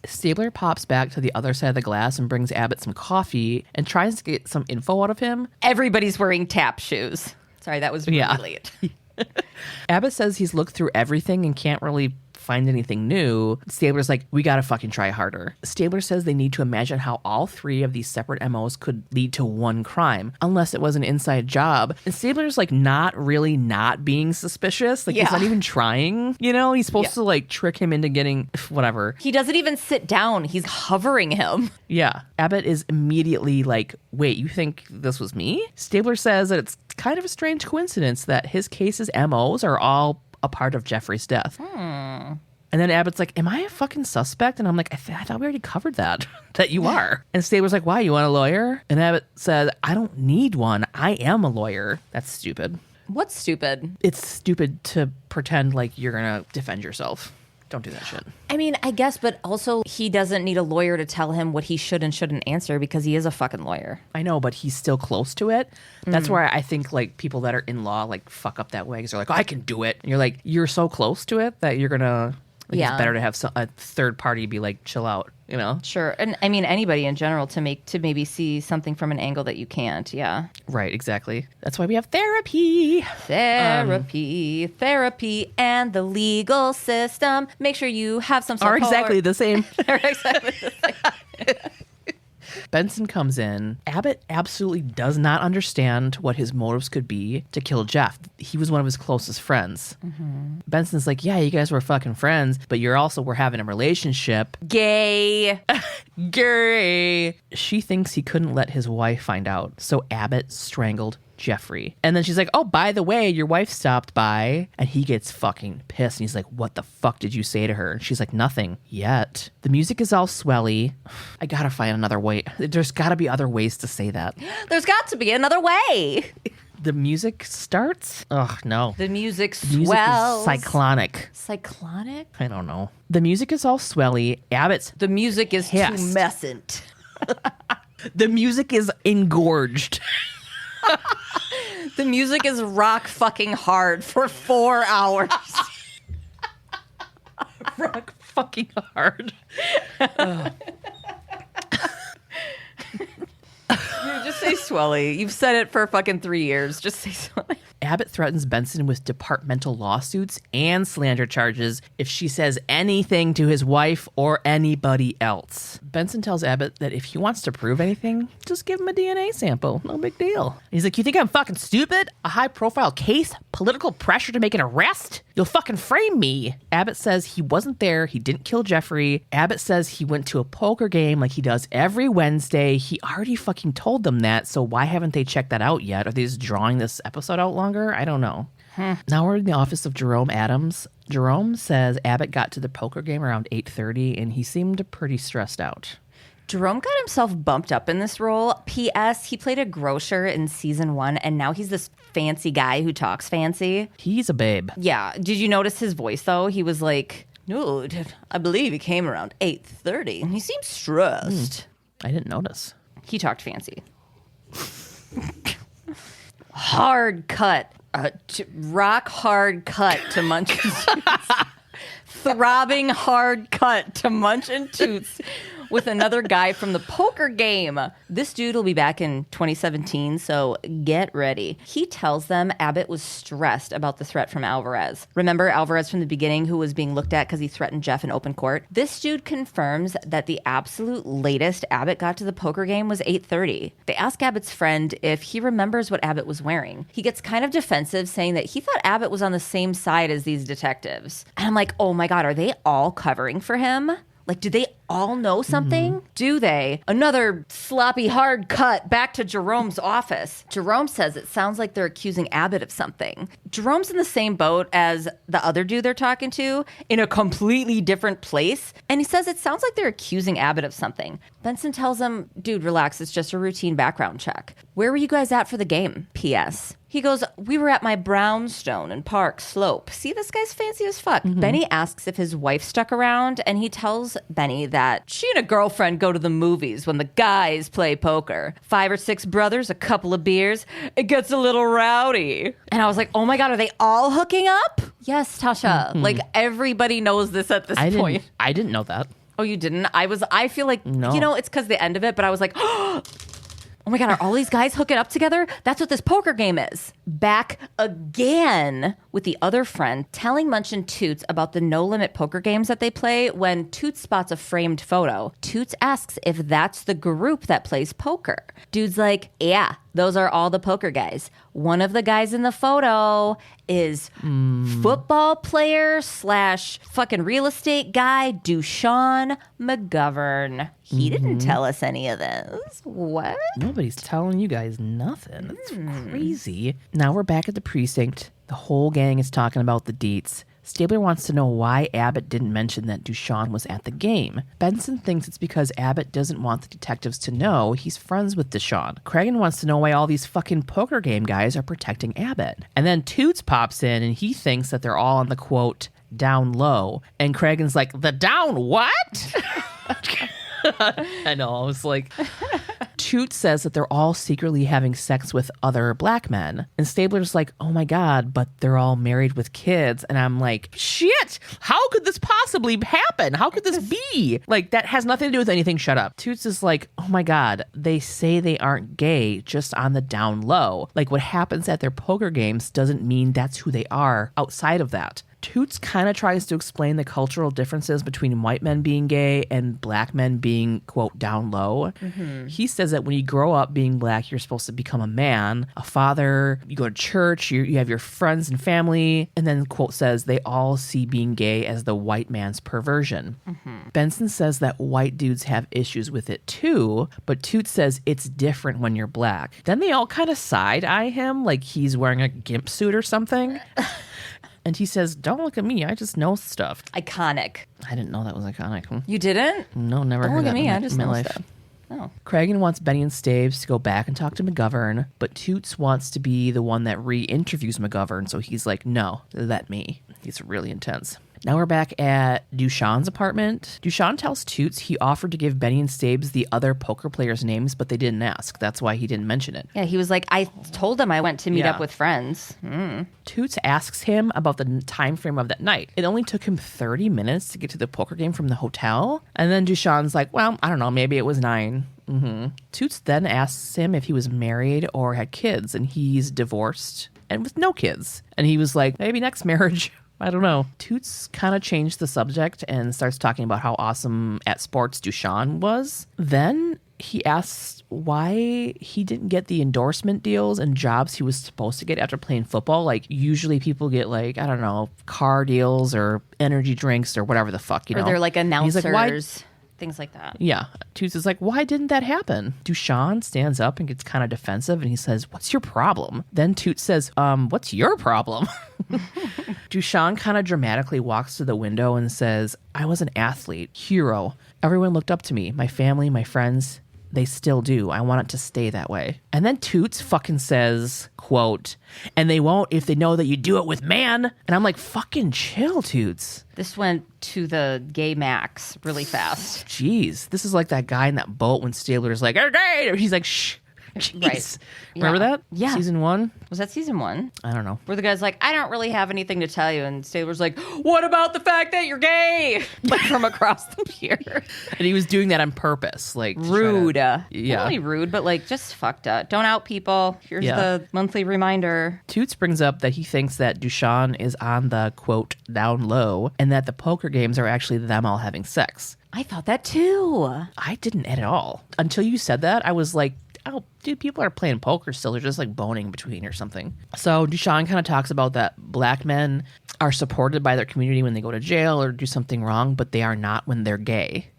Stabler pops back to the other side of the glass and brings Abbott some coffee and tries to get some info out of him. Everybody's wearing tap shoes. Sorry, that was really late. Abbott says he's looked through everything and can't really find anything new. Stabler's like, we gotta fucking try harder. Stabler says they need to imagine how all three of these separate MOs could lead to one crime, unless it was an inside job. And Stabler's like not really not being suspicious. Like he's not even trying, you know? He's supposed to like trick him into getting whatever. He doesn't even sit down. He's hovering him. Yeah. Abbott is immediately like, wait, you think this was me? Stabler says that it's kind of a strange coincidence that his case's MOs are all a part of Jeffrey's death. And then Abbott's like, am I a fucking suspect? And I'm like, I thought we already covered that, that you are. And Stabler's like, why, you want a lawyer? And Abbott said, I don't need one. I am a lawyer. That's stupid. What's stupid? It's stupid to pretend like you're going to defend yourself. Don't do that shit. I mean, I guess, but also he doesn't need a lawyer to tell him what he should and shouldn't answer because he is a fucking lawyer. I know, but he's still close to it. That's where I think like people that are in law like fuck up that way because they're like, oh, I can do it. And you're like, you're so close to it that you're going to... Like, it's better to have a third party be like, chill out, you know? Sure. And I mean, anybody in general to maybe see something from an angle that you can't. Yeah. Right, exactly. That's why we have therapy. Therapy, and the legal system. Make sure you have some support. Are exactly the same. They're exactly the same. Benson comes in. Abbott absolutely does not understand what his motives could be to kill Jeff. He was one of his closest friends. Mm-hmm. Benson's like, yeah, you guys were fucking friends, but we're having a relationship. Gay. Gay. She thinks he couldn't let his wife find out, so Abbott strangled Jeffrey. And then she's like, oh, by the way, your wife stopped by. And he gets fucking pissed. And he's like, what the fuck did you say to her? And she's like, nothing yet. The music is all swelly. I gotta find another way. There's gotta be other ways to say that. There's got to be another way. The music starts? Ugh, no. The music swells. The music is cyclonic. Cyclonic? I don't know. The music is all swelly. The music is too messant. The music is engorged. The music is rock fucking hard for 4 hours. Rock fucking hard. Just say swelly. You've said it for fucking 3 years. Just say swelly. Abbott threatens Benson with departmental lawsuits and slander charges if she says anything to his wife or anybody else. Benson tells Abbott that if he wants to prove anything, just give him a DNA sample. No big deal. He's like, you think I'm fucking stupid? A high-profile case? Political pressure to make an arrest? You'll fucking frame me. Abbott says he wasn't there. He didn't kill Jeffrey. Abbott says he went to a poker game like he does every Wednesday. He already fucking told them that, so why haven't they checked that out yet? Are they just drawing this episode out longer? I don't know. Now we're in the office of Jerome Adams. Jerome says Abbott got to the poker game around 8:30 and he seemed pretty stressed out. Jerome got himself bumped up in this role. P.S. He played a grocer in season 1 and now he's this fancy guy who talks fancy. He's a babe. Yeah. Did you notice his voice though? He was like, no, I believe he came around 8:30 and he seemed stressed. I didn't notice. He talked fancy. Hard cut. Rock hard cut to Munch and Toots. Throbbing hard cut to Munch and Toots with another guy from the poker game. This dude will be back in 2017, so get ready. He tells them Abbott was stressed about the threat from Alvarez. Remember Alvarez from the beginning who was being looked at because he threatened Jeff in open court? This dude confirms that the absolute latest Abbott got to the poker game was 8:30. They ask Abbott's friend if he remembers what Abbott was wearing. He gets kind of defensive, saying that he thought Abbott was on the same side as these detectives. And I'm like, oh my God, are they all covering for him? Like, do they all know something? Mm-hmm. Do they? Another sloppy hard cut back to Jerome's office. Jerome says it sounds like they're accusing Abbott of something. Jerome's in the same boat as the other dude they're talking to in a completely different place. And he says it sounds like they're accusing Abbott of something. Benson tells him, dude, relax. It's just a routine background check. Where were you guys at for the game? P.S. He goes, we were at my brownstone in Park Slope. See, this guy's fancy as fuck. Mm-hmm. Benny asks if his wife stuck around, and he tells Benny that she and a girlfriend go to the movies when the guys play poker. 5 or 6 brothers, a couple of beers. It gets a little rowdy. And I was like, oh my God, are they all hooking up? Yes, Tasha. Mm-hmm. Like, everybody knows this at this point. I didn't know that. Oh, you didn't? I feel like, no. You know, it's because the end of it, but I was like, oh my God, are all these guys hooking up together? That's what this poker game is. Back again with the other friend telling Munch and Toots about the no-limit poker games that they play when Toots spots a framed photo. Toots asks if that's the group that plays poker. Dude's like, yeah, those are all the poker guys. One of the guys in the photo is football player / fucking real estate guy, Dushawn McGovern. He didn't tell us any of this. What? Nobody's telling you guys nothing. That's crazy. Now we're back at the precinct. The whole gang is talking about the deets. Stabler wants to know why Abbott didn't mention that Dushawn was at the game. Benson thinks it's because Abbott doesn't want the detectives to know he's friends with Dushawn. Cragen wants to know why all these fucking poker game guys are protecting Abbott. And then Toots pops in and he thinks that they're all on the, quote, down low. And Cragen's like, the down what? I know, I was like... Toots says that they're all secretly having sex with other black men. And Stabler's like, oh my God, but they're all married with kids. And I'm like, shit, how could this possibly happen? How could this be? Like, that has nothing to do with anything. Shut up. Toots is like, oh my God, they say they aren't gay, just on the down low. Like, what happens at their poker games doesn't mean that's who they are outside of that. Toots kind of tries to explain the cultural differences between white men being gay and black men being, quote, down low. He says that when you grow up being black, you're supposed to become a man, a father, you go to church, you have your friends and family, and then, quote, says they all see being gay as the white man's perversion. Benson says that white dudes have issues with it too, but Toots says it's different when you're black. Then they all kind of side-eye him like he's wearing a gimp suit or something. And he says, don't look at me. I just know stuff. Iconic. I didn't know that was iconic. You didn't? No, never Don't heard look that at me. in I just my know life. stuff. Oh. Cragen wants Benny and Staves to go back and talk to McGovern, but Toots wants to be the one that re-interviews McGovern, so he's like, no, let me. He's really intense. Now we're back at Dushan's apartment. Dushan tells Toots he offered to give Benny and Staves the other poker players' names, but they didn't ask. That's why he didn't mention it. Yeah, he was like, I told him I went to meet up with friends. Toots asks him about the time frame of that night. It only took him 30 minutes to get to the poker game from the hotel. And then Dushan's like, well, I don't know, maybe it was 9. Toots then asks him if he was married or had kids, and he's divorced and with no kids. And he was like, maybe next marriage. I don't know. Toots kind of changed the subject and starts talking about how awesome at sports Dushan was. Then he asks why he didn't get the endorsement deals and jobs he was supposed to get after playing football. Like, usually people get, like, I don't know, car deals or energy drinks or whatever the fuck, you know. Or they're like announcers. He's like, why? Things like that. Yeah. Toots is like, why didn't that happen? Dushan stands up and gets kind of defensive and he says, what's your problem? Then Toots says, what's your problem? Dushan kind of dramatically walks to the window and says, I was an athlete, hero. Everyone looked up to me, my family, my friends. They still do. I want it to stay that way. And then Toots fucking says, quote, and they won't if they know that you do it with man. And I'm like, fucking chill, Toots. This went to the gay max really fast. Jeez. This is like that guy in that boat when Stabler's like, okay. He's like, shh. Jeez. Right. Remember that? Yeah. Season 1? Was that season 1? I don't know. Where the guy's like, I don't really have anything to tell you. And Stabler's like, what about the fact that you're gay? Like from across the pier. And he was doing that on purpose. Like, Rude. yeah. Not only rude, but like just fucked up. Don't out people. Here's the monthly reminder. Toots brings up that he thinks that Dushan is on the, quote, down low, and that the poker games are actually them all having sex. I thought that too. I didn't at all. Until you said that, I was like, oh, dude, people are playing poker still. They're just like boning between or something. So Dushan kind of talks about that black men are supported by their community when they go to jail or do something wrong, but they are not when they're gay.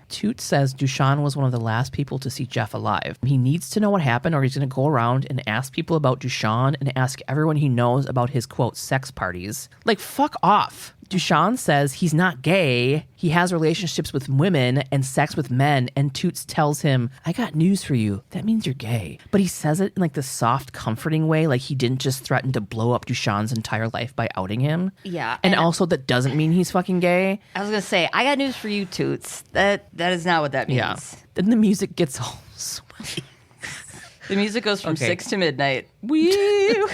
Toots says Dushan was one of the last people to see Jeff alive. He needs to know what happened or he's going to go around and ask people about Dushan and ask everyone he knows about his, quote, sex parties. Like, fuck off. Dushan says he's not gay. He has relationships with women and sex with men. And Toots tells him, I got news for you. That means you're gay. But he says it in like this soft, comforting way. Like he didn't just threaten to blow up Dushan's entire life by outing him. Yeah. And also that doesn't mean he's fucking gay. I was going to say, I got news for you, Toots. That is not what that means. Yeah. Then the music gets all sweaty. The music goes from 6 to midnight. Woo!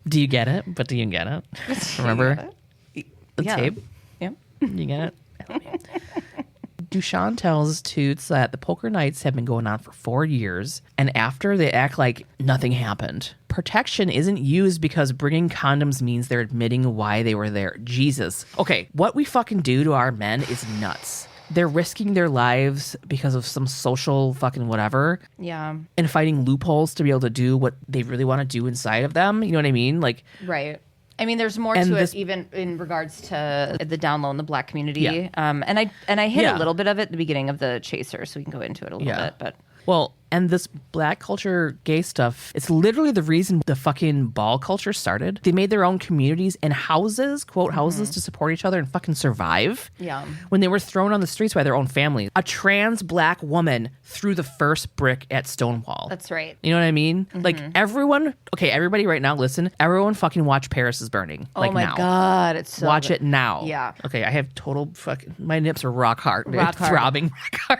Do you get it? But do you get it? Remember the tape? Yep. You get it? Dushan tells Toots that the poker nights have been going on for 4 years, and after they act like nothing happened. Protection isn't used because bringing condoms means they're admitting why they were there. Jesus. Okay, what we fucking do to our men is nuts. They're risking their lives because of some social fucking whatever. Yeah. And fighting loopholes to be able to do what they really want to do inside of them. You know what I mean? Like, right. I mean, there's more to it, even in regards to the down low in the black community. Yeah. And I hit a little bit of it at the beginning of the Chaser, so we can go into it a little bit. But well, and this black culture gay stuff, it's literally the reason the fucking ball culture started. They made their own communities and houses, quote, houses to support each other and fucking survive. Yeah. When they were thrown on the streets by their own families. A trans black woman threw the first brick at Stonewall. That's right. You know what I mean? Like everyone, okay, everybody right now, listen, everyone fucking watch Paris is Burning. Like oh my now. God, it's so watch good. it now. Yeah. Okay, I have total fucking, my nips are rock hard. Rock hard. Throbbing rock hard.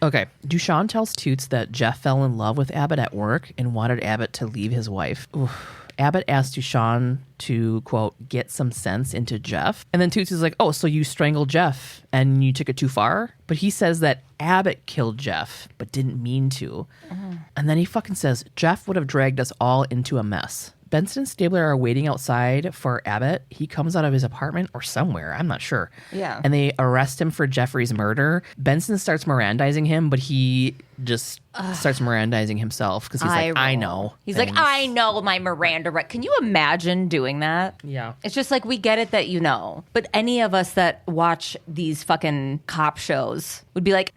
Okay. Dushan tells Toots that Jeff fell in love with Abbott at work and wanted Abbott to leave his wife. Oof. Abbott asked Dushan to, quote, get some sense into Jeff. And then Toots is like, oh, so you strangled Jeff and you took it too far? But he says that Abbott killed Jeff, but didn't mean to. And then he fucking says, Jeff would have dragged us all into a mess. Benson and Stabler are waiting outside for Abbott. He comes out of his apartment or somewhere. I'm not sure. Yeah. And they arrest him for Jeffrey's murder. Benson starts Mirandizing him, but he just starts Mirandizing himself because he's like, I know. He's like, I know my Miranda right. Can you imagine doing that? Yeah. It's just like, we get it that you know. But any of us that watch these fucking cop shows would be like,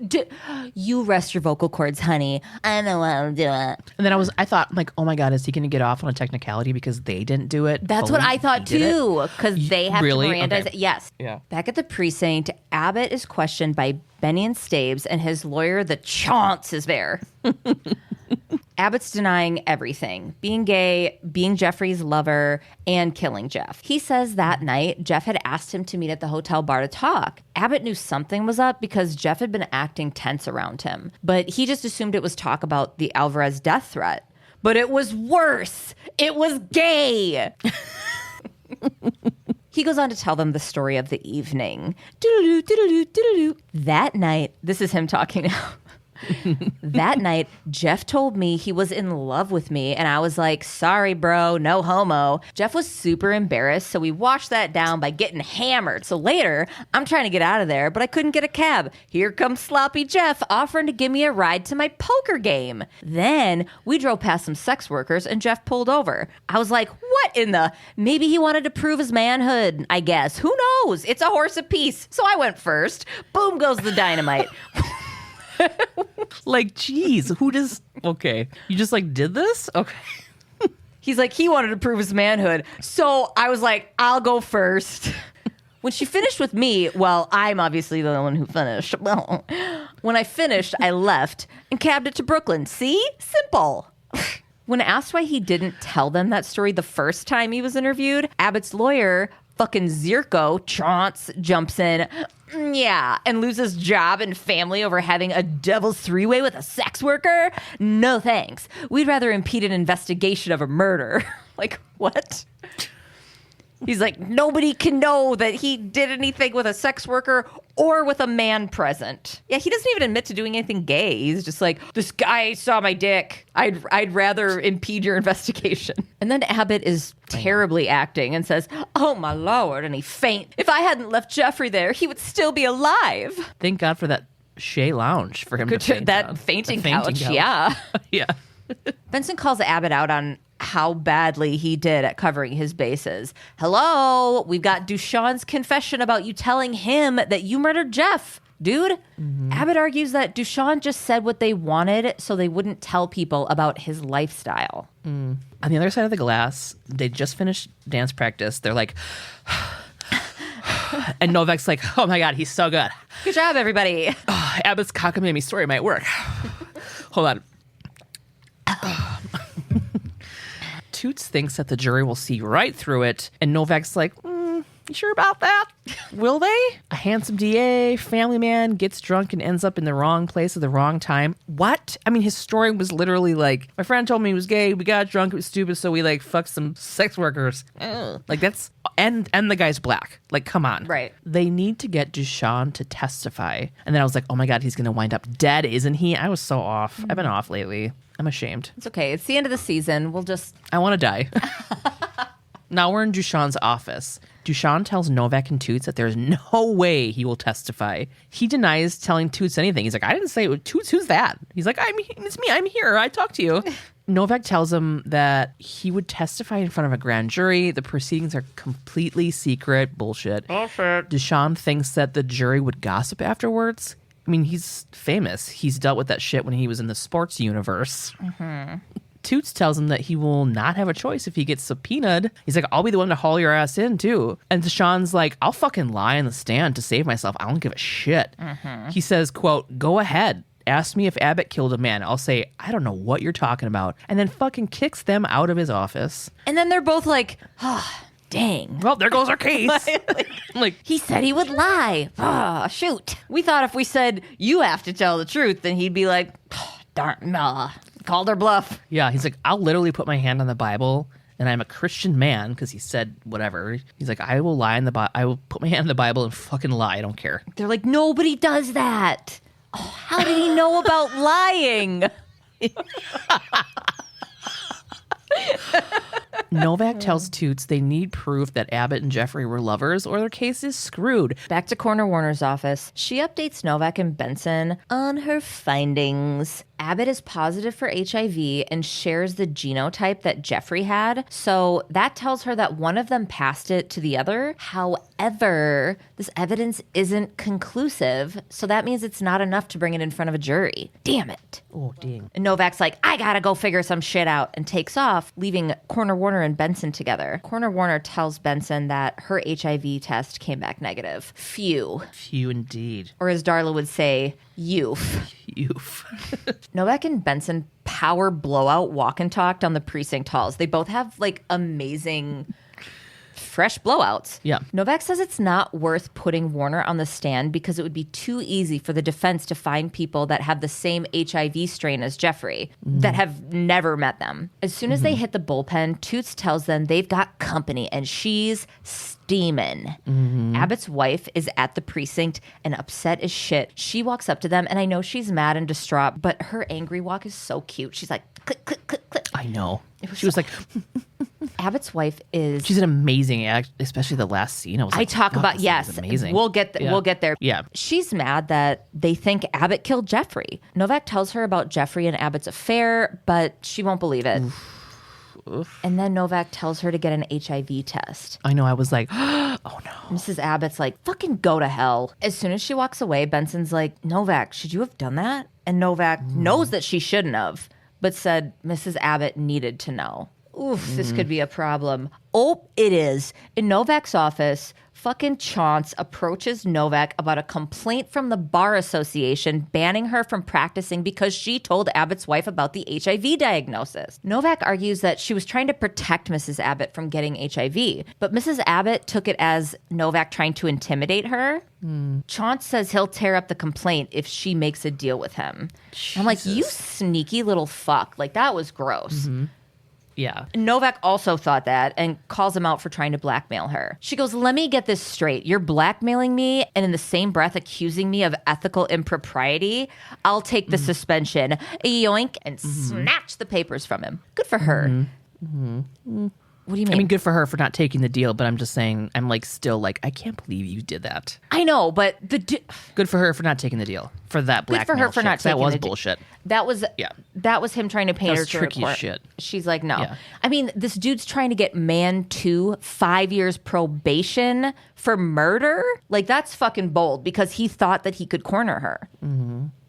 you rest your vocal cords, honey. I know how to do it. And then I thought, like, oh my God, is he going to get off on a technicality because they didn't do it? That's what I thought too, because they have Really? to Mirandize Okay. it. Yes. Yeah. Back at the precinct, Abbott is questioned by Benny and Stabes, and his lawyer, the Chance, is there. Abbott's denying everything, being gay, being Jeffrey's lover, and killing Jeff. He says that night, Jeff had asked him to meet at the hotel bar to talk. Abbott knew something was up because Jeff had been acting tense around him, but he just assumed it was talk about the Alvarez death threat. But it was worse. It was gay. He goes on to tell them the story of the evening. Doo-doo-doo, doo-doo-doo, doo-doo-doo. That night, this is him talking now. That night, Jeff told me he was in love with me, and I was like, sorry, bro, no homo. Jeff was super embarrassed, so we washed that down by getting hammered. So later, I'm trying to get out of there, but I couldn't get a cab. Here comes sloppy Jeff offering to give me a ride to my poker game. Then we drove past some sex workers, and Jeff pulled over. I was like, what in the... Maybe he wanted to prove his manhood, I guess. Who knows? It's a horse apiece. So I went first. Boom goes the dynamite. Like, geez, who does... Okay. You just, like, did this? Okay. He's like, he wanted to prove his manhood. So I was like, I'll go first. When she finished with me, well, I'm obviously the one who finished. Well, when I finished, I left and cabbed it to Brooklyn. See? Simple. When asked why he didn't tell them that story the first time he was interviewed, Abbott's lawyer, fucking Zirko, Chance, jumps in. Yeah, and loses job and family over having a devil's three-way with a sex worker? No thanks. We'd rather impede an investigation of a murder. Like, what? He's like, nobody can know that he did anything with a sex worker or with a man present. Yeah, he doesn't even admit to doing anything gay. He's just like, this guy saw my dick. I'd rather impede your investigation. And then Abbott is terribly acting and says, oh my Lord, and he faint. If I hadn't left Jeffrey there, he would still be alive. Thank God for that Shea Lounge for him to faint that on. fainting The couch, yeah. Yeah. Benson calls Abbott out on how badly he did at covering his bases. Hello, we've got Dushan's confession about you telling him that you murdered Jeff. Dude, Abbott argues that Dushan just said what they wanted so they wouldn't tell people about his lifestyle. On the other side of the glass, they just finished dance practice. They're like... And Novak's like, oh my God, he's so good. Good job, everybody. Abbott's cockamamie story might work. Hold on. Toots thinks that the jury will see right through it, and Novak's like, you sure about that? Will they? A handsome DA, family man, gets drunk and ends up in the wrong place at the wrong time. What? I mean, his story was literally like, my friend told me he was gay, we got drunk, it was stupid, so we like fucked some sex workers. Like that's, and the guy's black. Like, come on. Right. They need to get Dushan to testify. And then I was like, oh my God, he's going to wind up dead, isn't he? I was so off. I've been off lately. I'm ashamed. It's okay. It's the end of the season. We'll just... I want to die. Now we're in Dushan's office. Dushan tells Novak and Toots that there's no way he will testify. He denies telling Toots anything. He's like, I didn't say it. Toots, who's that? He's like, it's me. I'm here. I talked to you. Novak tells him that he would testify in front of a grand jury. The proceedings are completely secret. Bullshit. Dushan thinks that the jury would gossip afterwards. I mean, he's famous. He's dealt with that shit when he was in the sports universe. Toots tells him that he will not have a choice if he gets subpoenaed. He's like, I'll be the one to haul your ass in, too. And Dushan's like, I'll fucking lie on the stand to save myself. I don't give a shit. He says, quote, go ahead. Ask me if Abbott killed a man. I'll say, I don't know what you're talking about. And then fucking kicks them out of his office. And then they're both like, dang. Well, there goes our case. Like, He said he would lie. Ah, shoot. We thought if we said you have to tell the truth, then he'd be like, oh, darn, nah, called her bluff. yeah, he's like, I'll literally put my hand on the Bible, and I'm a Christian man, because he said whatever. He's like, I will lie in the Bible. I will put my hand on the Bible and fucking lie. I don't care. They're like, nobody does that. Oh, how did he know about lying? Novak tells Toots they need proof that Abbott and Jeffrey were lovers or their case is screwed. Back to Coroner Warner's office. She updates Novak and Benson on her findings. Abbott is positive for HIV and shares the genotype that Jeffrey had. So that tells her that one of them passed it to the other. However, this evidence isn't conclusive. So that means it's not enough to bring it in front of a jury. Damn it. Oh, dang. And Novak's like, I gotta go figure some shit out, and takes off, leaving Coroner Warner and Benson together. Coroner Warner tells Benson that her HIV test came back negative. Phew. Phew, indeed. Or as Darla would say, youth. Youth. Novak and Benson power blowout walk and talk down the precinct halls. They both have like amazing fresh blowouts. Yeah. Novak says it's not worth putting Warner on the stand because it would be too easy for the defense to find people that have the same HIV strain as Jeffrey that have never met them. As soon as they hit the bullpen, Toots tells them they've got company and she's steaming. Abbott's wife is at the precinct and upset as shit. She walks up to them and I know she's mad and distraught, but her angry walk is so cute. She's like, click, click, click, click. I know. She was like, Abbott's wife is... she's an amazing act, especially the last scene. I talk about, this yes, is amazing. we'll get there. Yeah. She's mad that they think Abbott killed Jeffrey. Novak tells her about Jeffrey and Abbott's affair, but she won't believe it. Oof. And then Novak tells her to get an HIV test. I know. I was like, oh no. Mrs. Abbott's like, fucking go to hell. As soon as she walks away, Benson's like, Novak, should you have done that? And Novak knows that she shouldn't have, but said Mrs. Abbott needed to know. Oof, this could be a problem. Oh, it is. In Novak's office, fucking Chauncey approaches Novak about a complaint from the Bar Association banning her from practicing because she told Abbott's wife about the HIV diagnosis. Novak argues that she was trying to protect Mrs. Abbott from getting HIV, but Mrs. Abbott took it as Novak trying to intimidate her. Chauncey says he'll tear up the complaint if she makes a deal with him. I'm like, you sneaky little fuck. Like, that was gross. Yeah. Novak also thought that and calls him out for trying to blackmail her. She goes, let me get this straight. You're blackmailing me and in the same breath accusing me of ethical impropriety. I'll take the suspension. Yoink, and snatch the papers from him. Good for her. What do you mean? I mean, good for her for not taking the deal, but I'm just saying, I'm like, still like, I can't believe you did that. I know, but good for her for not taking the deal for that blackmail. Good for her for not taking that was the deal. bullshit. That was him trying to paint her to tricky a corner. shit. She's like, no. Yeah. I mean, this dude's trying to get man 2 5 years probation for murder. Like, that's fucking bold because he thought that he could corner her.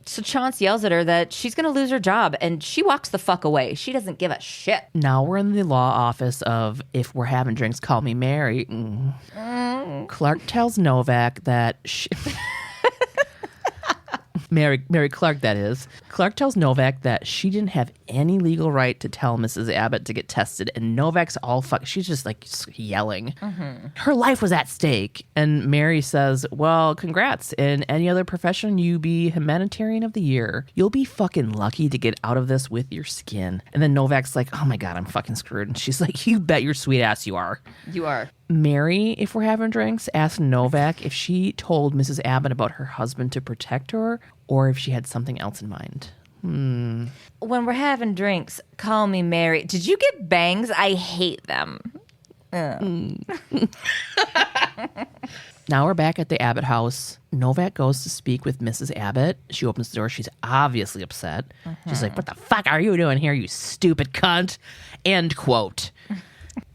So Chauncey yells at her that she's going to lose her job, and she walks the fuck away. She doesn't give a shit. Now we're in the law office of if we're having drinks, call me Mary. Clark tells Novak that Mary Clark, that is. Clark tells Novak that she didn't have any legal right to tell Mrs. Abbott to get tested, and Novak's all fuck. She's just like yelling. Her life was at stake. And Mary says, well, congrats. In any other profession, you be humanitarian of the year. You'll be fucking lucky to get out of this with your skin. And then Novak's like, oh my God, I'm fucking screwed. And she's like, you bet your sweet ass you are. You are. Mary, if we're having drinks, asked Novak if she told Mrs. Abbott about her husband to protect her or if she had something else in mind. When we're having drinks, call me Mary. Did you get bangs? I hate them. Now we're back at the Abbott house. Novak goes to speak with Mrs. Abbott. She opens the door. She's obviously upset. She's like, what the fuck are you doing here, you stupid cunt? End quote.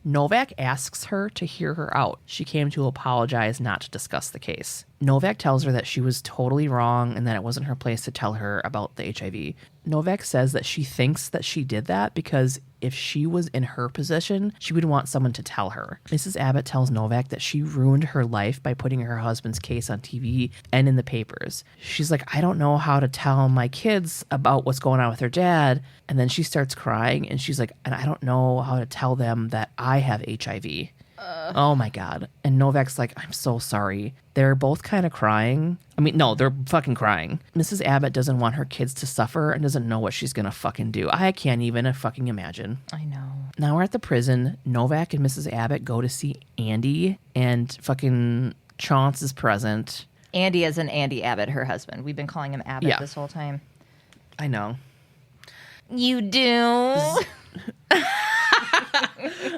Novak asks her to hear her out. She came to apologize, not to discuss the case. Novak tells her that she was totally wrong and that it wasn't her place to tell her about the HIV. Novak says that she thinks that she did that because if she was in her position, she would want someone to tell her. Mrs. Abbott tells Novak that she ruined her life by putting her husband's case on TV and in the papers. She's like, I don't know how to tell my kids about what's going on with their dad. And then she starts crying and she's like, and I don't know how to tell them that I have HIV. Oh my God. And Novak's like, I'm so sorry. They're both kind of crying. I mean, no, they're fucking crying. Mrs. Abbott doesn't want her kids to suffer and doesn't know what she's going to fucking do. I can't even fucking imagine. I know. Now we're at the prison. Novak and Mrs. Abbott go to see Andy, and fucking Chance is present. Andy as in Andy Abbott, her husband. We've been calling him Abbott this whole time. I know. You do?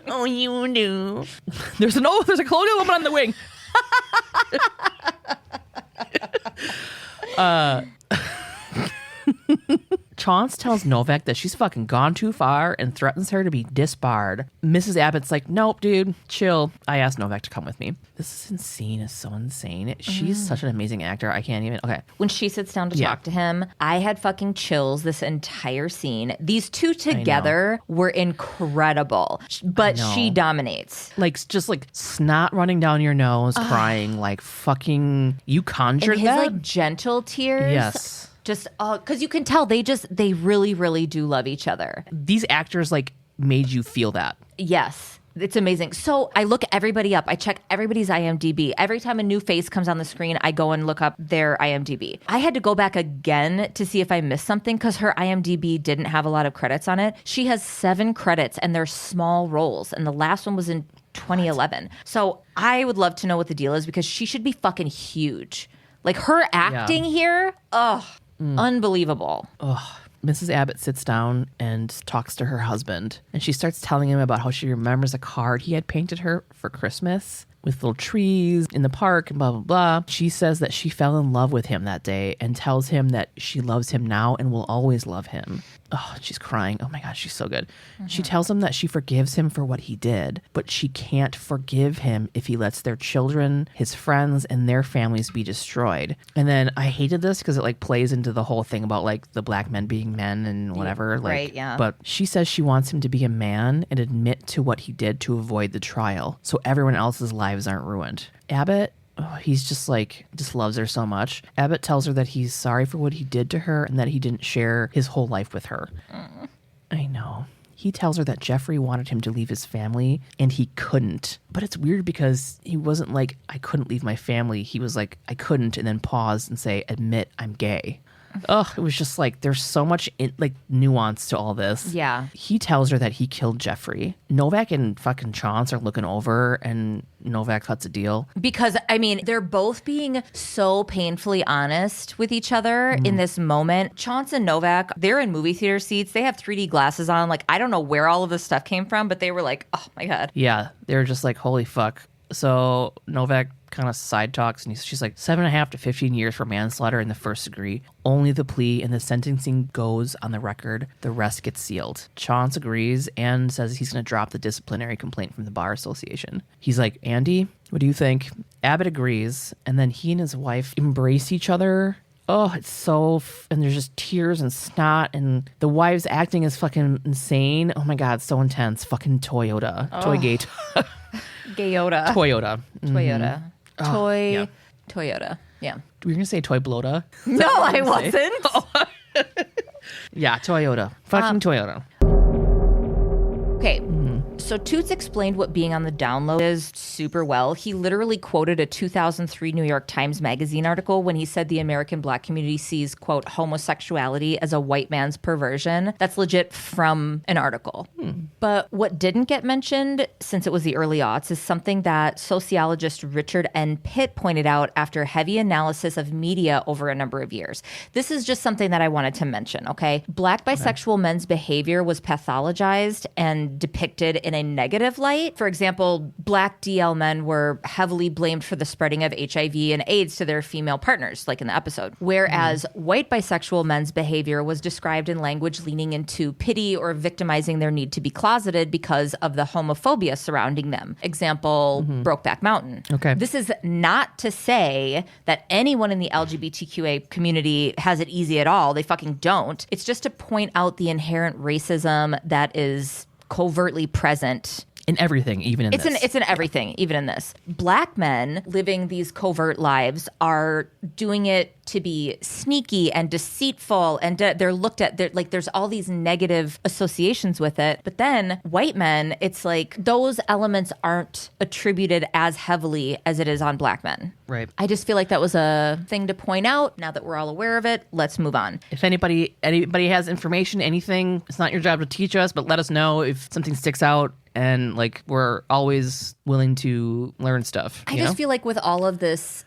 Oh, you do. There's a colonial woman on the wing. Chance tells Novak that she's fucking gone too far and threatens her to be disbarred. Mrs. Abbott's like, nope, dude, chill. I asked Novak to come with me. This scene is so insane. She's such an amazing actor. I can't even. Okay. When she sits down to talk to him, I had fucking chills this entire scene. These two together were incredible, but she dominates. Like, just like snot running down your nose, crying, like fucking, you conjured and his, that? like, gentle tears. Yes. Just, because you can tell they really, really do love each other. These actors, like, made you feel that. Yes. It's amazing. So I look everybody up. I check everybody's IMDb. Every time a new face comes on the screen, I go and look up their IMDb. I had to go back again to see if I missed something because her IMDb didn't have a lot of credits on it. She has 7 credits and they're small roles. And the last one was in 2011. So I would love to know what the deal is because she should be fucking huge. Like, her acting here, unbelievable. Ugh. Mrs. Abbott sits down and talks to her husband, and she starts telling him about how she remembers a card he had painted her for Christmas with little trees in the park and blah, blah, blah. She says that she fell in love with him that day and tells him that she loves him now and will always love him. Oh, she's crying. Oh my God, she's so good. She tells him that she forgives him for what he did, but she can't forgive him if he lets their children, his friends, and their families be destroyed. And then I hated this because it like plays into the whole thing about like the black men being men and whatever. Like, right, yeah. But she says she wants him to be a man and admit to what he did to avoid the trial, so everyone else's lives aren't ruined. Abbott, he's just loves her so much. Abbott tells her that he's sorry for what he did to her and that he didn't share his whole life with her. I know. He tells her that Jeffrey wanted him to leave his family and he couldn't. But it's weird because he wasn't like, I couldn't leave my family. He was like, I couldn't, and then pause and say, admit I'm gay. Ugh, it was just like, there's so much nuance to all this. Yeah. He tells her that he killed Jeffrey. Novak and fucking Chance are looking over and Novak cuts a deal. Because, I mean, they're both being so painfully honest with each other in this moment. Chance and Novak, they're in movie theater seats. They have 3D glasses on. Like, I don't know where all of this stuff came from, but they were like, oh my God. Yeah, they're just like, holy fuck. So Novak kind of side talks and she's like 7.5 to 15 years for manslaughter in the first degree. Only the plea and the sentencing goes on the record. The rest gets sealed. Chance agrees and says he's going to drop the disciplinary complaint from the Bar Association. He's like, Andy, what do you think? Abbott agrees, and then he and his wife embrace each other. Oh, it's so... and there's just tears and snot, and the wife's acting is fucking insane. Oh my God, so intense. Fucking Toyota. Oh. Toygate. Gayota. Toyota. Toyota. Oh, yeah. Toyota. Yeah. Were you going to say Toy Blota? No, I wasn't. Yeah, Toyota. Fucking Toyota. Okay. So Toots explained what being on the download is super well. He literally quoted a 2003 New York Times Magazine article when he said the American Black community sees, quote, homosexuality as a white man's perversion. That's legit from an article. But what didn't get mentioned, since it was the early aughts, is something that sociologist Richard N. Pitt pointed out after heavy analysis of media over a number of years. This is just something that I wanted to mention, okay? Black bisexual men's behavior was pathologized and depicted in a negative light. For example, Black DL men were heavily blamed for the spreading of HIV and AIDS to their female partners, like in the episode. Whereas white bisexual men's behavior was described in language leaning into pity or victimizing their need to be closeted because of the homophobia surrounding them. Example, Brokeback Mountain. Okay. This is not to say that anyone in the LGBTQIA community has it easy at all. They fucking don't. It's just to point out the inherent racism that is covertly present in everything, even in this. It's in everything, even in this. Black men living these covert lives are doing it to be sneaky and deceitful, and they're looked at, like there's all these negative associations with it. But then white men, it's like those elements aren't attributed as heavily as it is on black men. Right. I just feel like that was a thing to point out. Now that we're all aware of it, let's move on. If anybody has information, anything, it's not your job to teach us, but let us know if something sticks out. And like, we're always willing to learn stuff. I just feel like with all of this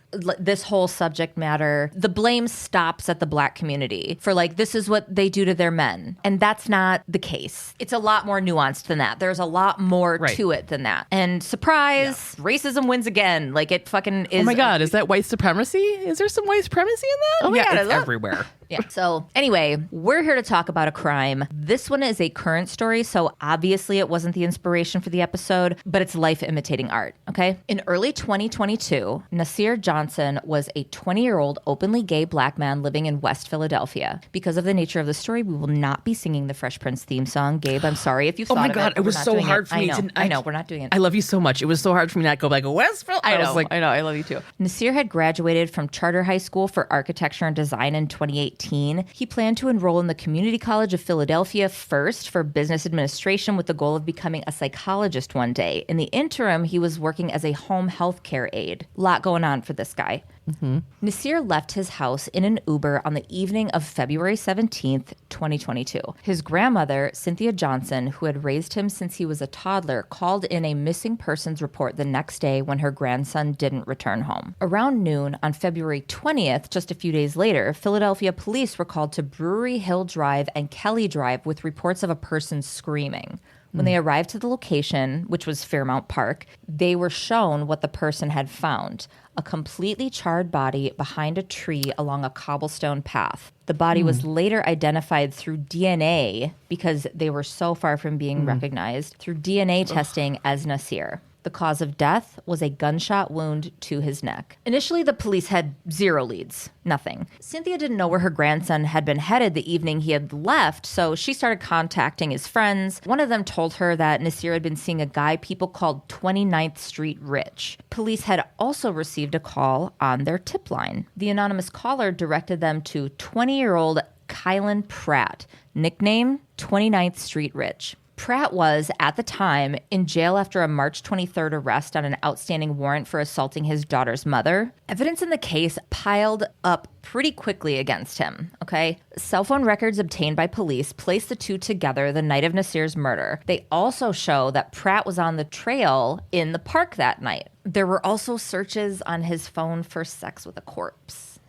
whole subject matter, the blame stops at the black community for like, this is what they do to their men. And that's not the case. It's a lot more nuanced than that. There's a lot more to it than that. And surprise, racism wins again. Like it fucking is. Oh my God, is that white supremacy? Is there some white supremacy in that? Oh my God, it's everywhere. Yeah. So anyway, we're here to talk about a crime. This one is a current story, so obviously it wasn't the inspiration for the episode, but it's life imitating art, okay? In early 2022, Naasire Johnson was a 20-year-old openly gay black man living in West Philadelphia. Because of the nature of the story, we will not be singing the Fresh Prince theme song. Gabe, I'm sorry if you thought of it. Oh my God, it was so hard for me. I know, we're not doing it. I love you so much. It was so hard for me not to go like, West Philadelphia. I know, I love you too. Naasire had graduated from Charter High School for Architecture and Design in 2018. He planned to enroll in the Community College of Philadelphia first for business administration with the goal of becoming a psychologist one day. In the interim, he was working as a home health care aide. A lot going on for this guy. Naasire left his house in an Uber on the evening of February 17th, 2022. His grandmother, Cynthia Johnson, who had raised him since he was a toddler, called in a missing persons report the next day when her grandson didn't return home. Around noon on February 20th, just a few days later, Philadelphia police were called to Brewery Hill Drive and Kelly Drive with reports of a person screaming. When they arrived to the location, which was Fairmount Park, they were shown what the person had found: a completely charred body behind a tree along a cobblestone path. The body was later identified through DNA, because they were so far from being recognized, through DNA testing as Naasire. The cause of death was a gunshot wound to his neck. Initially, the police had zero leads, nothing. Cynthia didn't know where her grandson had been headed the evening he had left, so she started contacting his friends. One of them told her that Naasire had been seeing a guy people called 29th Street Rich. Police had also received a call on their tip line. The anonymous caller directed them to 20-year-old Kayla Pratt, nickname 29th Street Rich. Pratt was, at the time, in jail after a March 23rd arrest on an outstanding warrant for assaulting his daughter's mother. Evidence in the case piled up pretty quickly against him, okay? Cell phone records obtained by police place the two together the night of Naasire's murder. They also show that Pratt was on the trail in the park that night. There were also searches on his phone for sex with a corpse.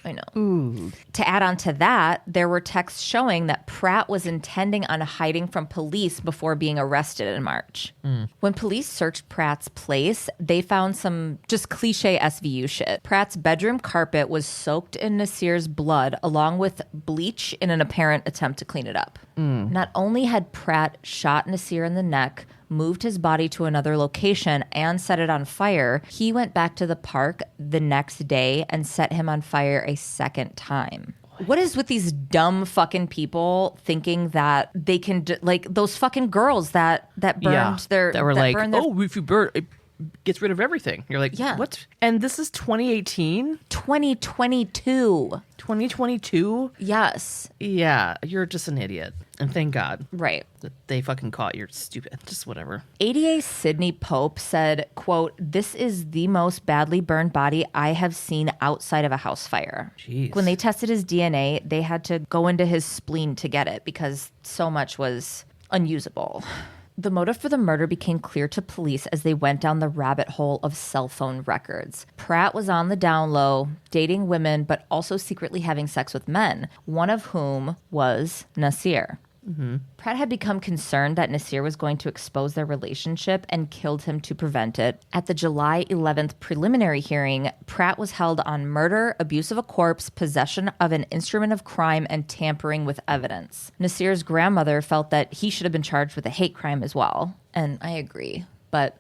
I know. Ooh. To add on to that, there were texts showing that Pratt was intending on hiding from police before being arrested in March. When police searched Pratt's place, they found some just cliche SVU shit. Pratt's bedroom carpet was soaked in Naasire's blood, along with bleach in an apparent attempt to clean it up. Not only had Pratt shot Naasire in the neck, moved his body to another location, and set it on fire, he went back to the park the next day and set him on fire a second time. What is with these dumb fucking people thinking that they can like those fucking girls that burned their that were like, oh, if you burn, it gets rid of everything. You're like, what? And this is 2018, 2022. 2022. Yes. Yeah, you're just an idiot. And thank God. Right. That they fucking caught. You're stupid. Just whatever. ADA Sydney Pope said, quote, "This is the most badly burned body I have seen outside of a house fire." Jeez. When they tested his DNA, they had to go into his spleen to get it because so much was unusable. The motive for the murder became clear to police as they went down the rabbit hole of cell phone records. Pratt was on the down low, dating women, but also secretly having sex with men, one of whom was Naasire. Pratt had become concerned that Naasire was going to expose their relationship and killed him to prevent it. At the July 11th preliminary hearing, Pratt was held on murder, abuse of a corpse, possession of an instrument of crime, and tampering with evidence. Naasire's grandmother felt that he should have been charged with a hate crime as well. And I agree, but...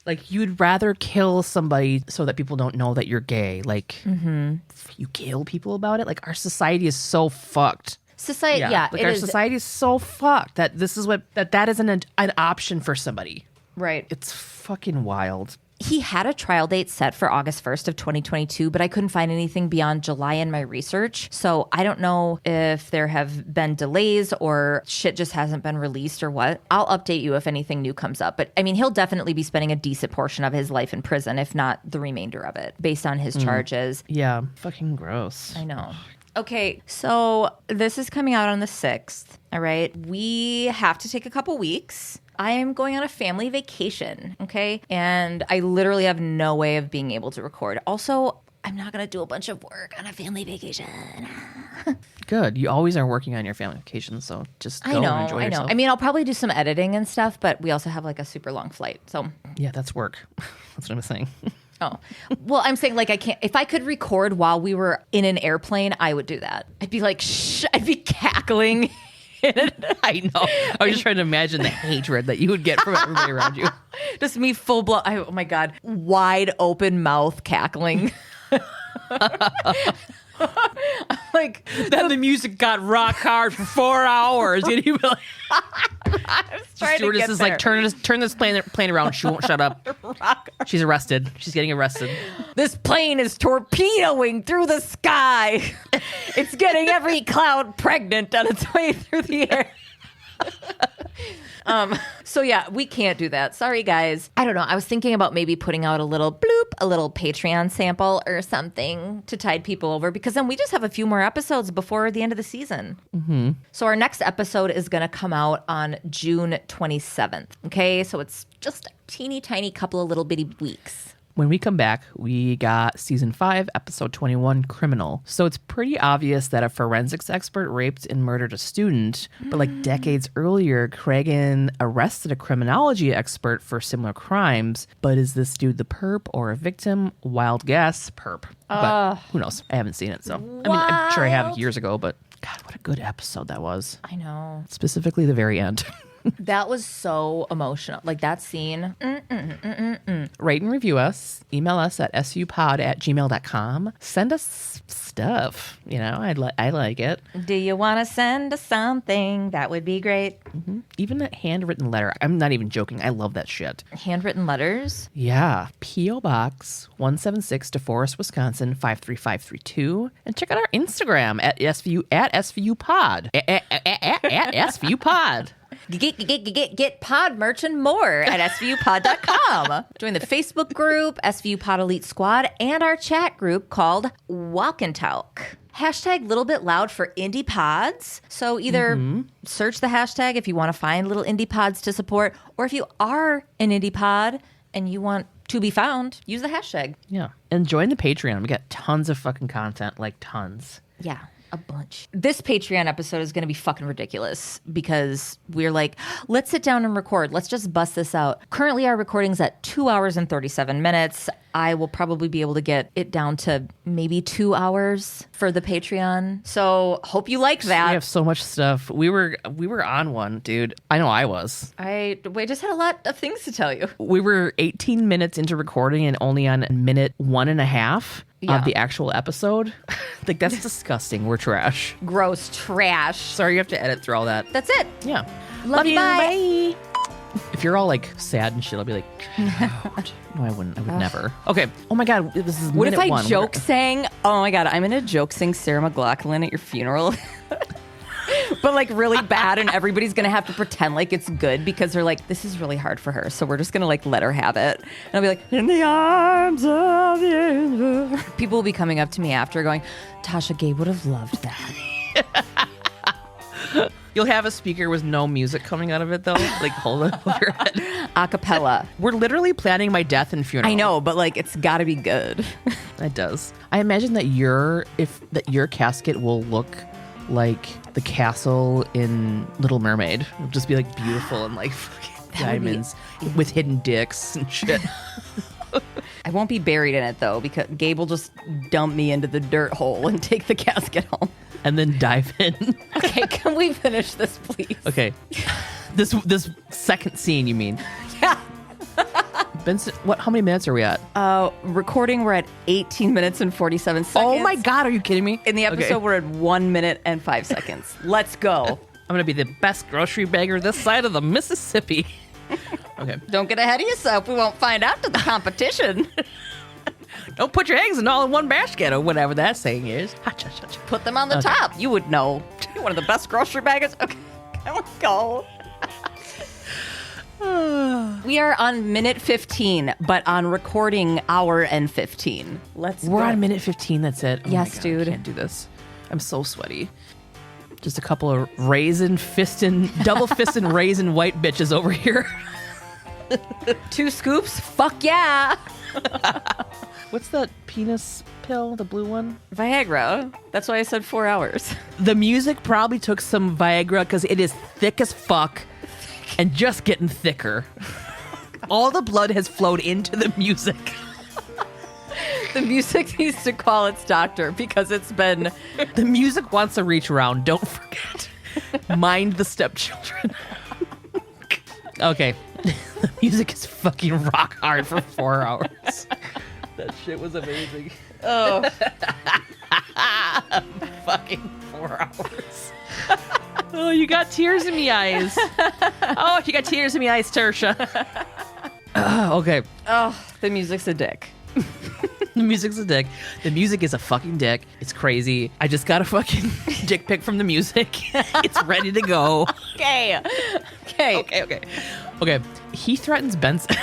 Like, you'd rather kill somebody so that people don't know that you're gay. Like, you kill people about it? Like, our society is so fucked. Society, like our society is so fucked that this is what that isn't an option for somebody. Right. It's fucking wild. He had a trial date set for August 1st of 2022, but I couldn't find anything beyond July in my research. So I don't know if there have been delays or shit just hasn't been released or what. I'll update you if anything new comes up. But I mean, he'll definitely be spending a decent portion of his life in prison, if not the remainder of it, based on his charges. Yeah, fucking gross. I know. Okay, so this is coming out on the 6th, all right? We have to take a couple weeks. I am going on a family vacation, okay? And I literally have no way of being able to record. Also, I'm not going to do a bunch of work on a family vacation. Good. You always are working on your family vacation, so just go and enjoy yourself. I mean, I'll probably do some editing and stuff, but we also have like a super long flight, so. Yeah, that's work. That's what I'm saying. Oh, well, I'm saying like I can't, if I could record while we were in an airplane, I would do that. I'd be like, shh, I'd be cackling. I know. I was just trying to imagine the hatred that you would get from everybody around you. Just me full blown, oh my God, wide open mouth cackling. Like, then the music got rock hard for 4 hours. And you'd be like, I was trying to get is there. like, turn this plane around. She won't shut up. She's arrested. She's getting arrested. This plane is torpedoing through the sky. It's getting every cloud pregnant on its way through the air. So yeah, we can't do that. Sorry, guys. I don't know. I was thinking about maybe putting out a little Patreon sample or something to tide people over, because then we just have a few more episodes before the end of the season. Mm-hmm. So our next episode is going to come out on June 27th. Okay, so it's just a teeny tiny couple of little bitty weeks. When we come back, we got season 5, episode 21, Criminal. So it's pretty obvious that a forensics expert raped and murdered a student. But like decades earlier, Cragen arrested a criminology expert for similar crimes. But is this dude the perp or a victim? Wild guess, perp. But who knows? I haven't seen it, so. I mean, I'm sure I have years ago, but God, what a good episode that was. I know. Specifically the very end. That was so emotional. Like that scene. Rate and review us. Email us at supod@gmail.com. Send us stuff. You know, I like it. Do you want to send us something? That would be great. Mm-hmm. Even a handwritten letter. I'm not even joking. I love that shit. Handwritten letters? Yeah. P.O. Box 176, Deforest, Wisconsin 53532. And check out our Instagram at SVUpod. At SVUpod. Get pod merch and more at svupod.com. Join the Facebook group, SVU Pod Elite Squad, and our chat group called Walk and Talk. Hashtag Little Bit Loud for indie pods. So either search the hashtag if you want to find little indie pods to support, or if you are an indie pod and you want to be found, use the hashtag. Yeah. And join the Patreon. We got tons of fucking content, like tons. Yeah. A bunch. This Patreon episode is going to be fucking ridiculous because we're like, let's sit down and record. Let's just bust this out. Currently, our recording's at 2 hours and 37 minutes. I will probably be able to get it down to maybe 2 hours for the Patreon. So hope you like that. We have so much stuff. We were on one, dude. I know I was. We just had a lot of things to tell you. We were 18 minutes into recording and only on minute 1.5. Of the actual episode. Like, that's disgusting. We're trash. Gross trash. Sorry you have to edit through all that. That's it. Yeah. Love you. Bye. If you're all like sad and shit, I'll be like, no, I wouldn't. I would never. Okay. Oh my God. This is what minute if I one. joke sang, oh my God, I'm going to joke sing Sarah McLachlan at your funeral. But like really bad, and everybody's gonna have to pretend like it's good because they're like, this is really hard for her, so we're just gonna like let her have it. And I'll be like, in the arms of the angel. People will be coming up to me after going, Tasha, Gabe would have loved that. You'll have a speaker with no music coming out of it though, like hold it over your head. Acapella. We're literally planning my death and funeral. I know, but like it's gotta be good. It does. I imagine that your casket will look like the castle in Little Mermaid. It'll just be like beautiful and like diamonds with hidden dicks and shit. I won't be buried in it though, because Gabe will just dump me into the dirt hole and take the casket home. And then dive in. Okay, can we finish this, please? Okay. This second scene, you mean? Yeah. Benson, how many minutes are we at? Recording, we're at 18 minutes and 47 seconds. Oh my God, are you kidding me? In the episode, we're at 1 minute and 5 seconds. Let's go. I'm going to be the best grocery bagger this side of the Mississippi. Okay. Don't get ahead of yourself. We won't find out to the competition. Don't put your eggs in all in one basket or whatever that saying is. Put them on the top. You would know. You're one of the best grocery baggers. Okay, come on, go. We are on minute 15, but on recording hour and 15. We're on minute 15. That's it. Oh yes, my God, dude. I can't do this. I'm so sweaty. Just a couple of double fisting raisin white bitches over here. 2 scoops? Fuck yeah. What's that penis pill, the blue one? Viagra. That's why I said 4 hours. The music probably took some Viagra because it is thick as fuck and just getting thicker. All the blood has flowed into the music. The music needs to call its doctor because it's been... The music wants to reach around. Don't forget. Mind the stepchildren. Okay. The music is fucking rock hard for 4 hours. That shit was amazing. Oh. Fucking 4 hours. Oh, you got tears in me eyes. Oh, you got tears in me eyes, Tersha. Okay. Oh, the music's a dick. The music's a dick. The music is a fucking dick. It's crazy. I just got a fucking dick pic from the music. It's ready to go. Okay. Okay. He threatens Benson.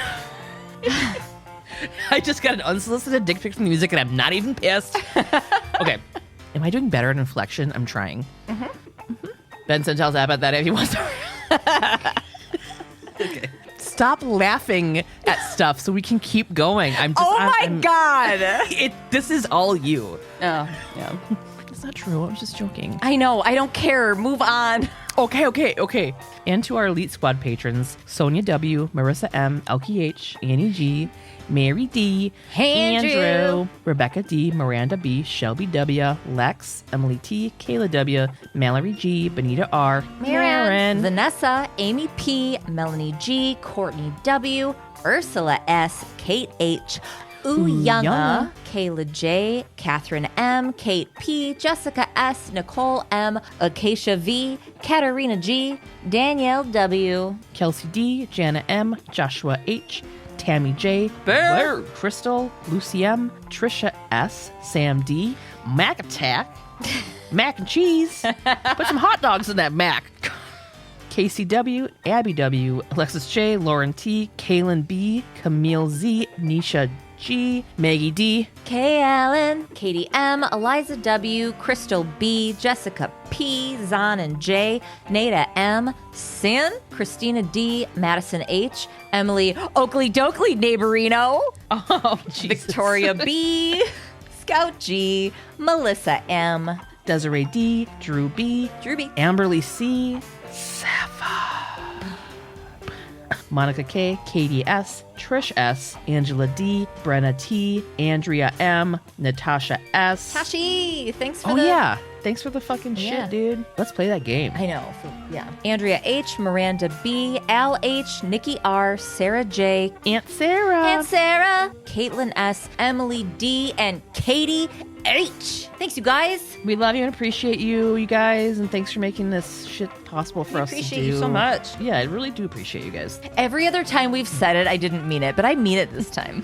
I just got an unsolicited dick pic from the music and I'm not even pissed. Okay. Am I doing better at inflection? I'm trying. Benson tells Abbott that if he wants to. Okay. Stop laughing at stuff so we can keep going. God. This is all you. Oh, yeah. It's not true. I was just joking. I know. I don't care. Move on. Okay. And to our Elite Squad patrons, Sonia W., Marissa M., Elkie H., Annie G., Mary D., Andrew, Rebecca D., Miranda B., Shelby W., Lex, Emily T., Kayla W., Mallory G., Benita R., Maren, Vanessa, Amy P., Melanie G., Courtney W., Ursula S., Kate H., Uyanga, Kayla J., Catherine M., Kate P., Jessica S., Nicole M., Acacia V., Katarina G., Danielle W., Kelsey D., Jana M., Joshua H., Tammy J., Belle, Crystal, Lucy M., Trisha S., Sam D., Mac Attack, Mac and Cheese. Put some hot dogs in that mac. Casey W., Abby W., Alexis J., Lauren T., Kaylin B., Camille Z., Nisha G., Maggie D., Kay Allen, Katie M., Eliza W., Crystal B., Jessica P., Zon and J., Nada M., Sin, Christina D., Madison H., Emily Oakley Dokley Neighborino, Oh, Jesus. Victoria B., Scout G., Melissa M., Desiree D., Drew B., Amberly C., Monica K., Katie S., Trish S., Angela D., Brenna T., Andrea M., Natasha S. Tashi, thanks for Thanks for the fucking Yeah. shit, dude. Let's play that game. I know. Andrea H., Miranda B., Al H., Nikki R., Sarah J., Aunt Sarah. Caitlin S., Emily D., and Katie H. Thanks, you guys. We love you and appreciate you guys, and thanks for making this shit possible for us to do. Appreciate you so much. Yeah, I really do appreciate you guys. Every other time we've said it, I didn't mean it, but I mean it this time.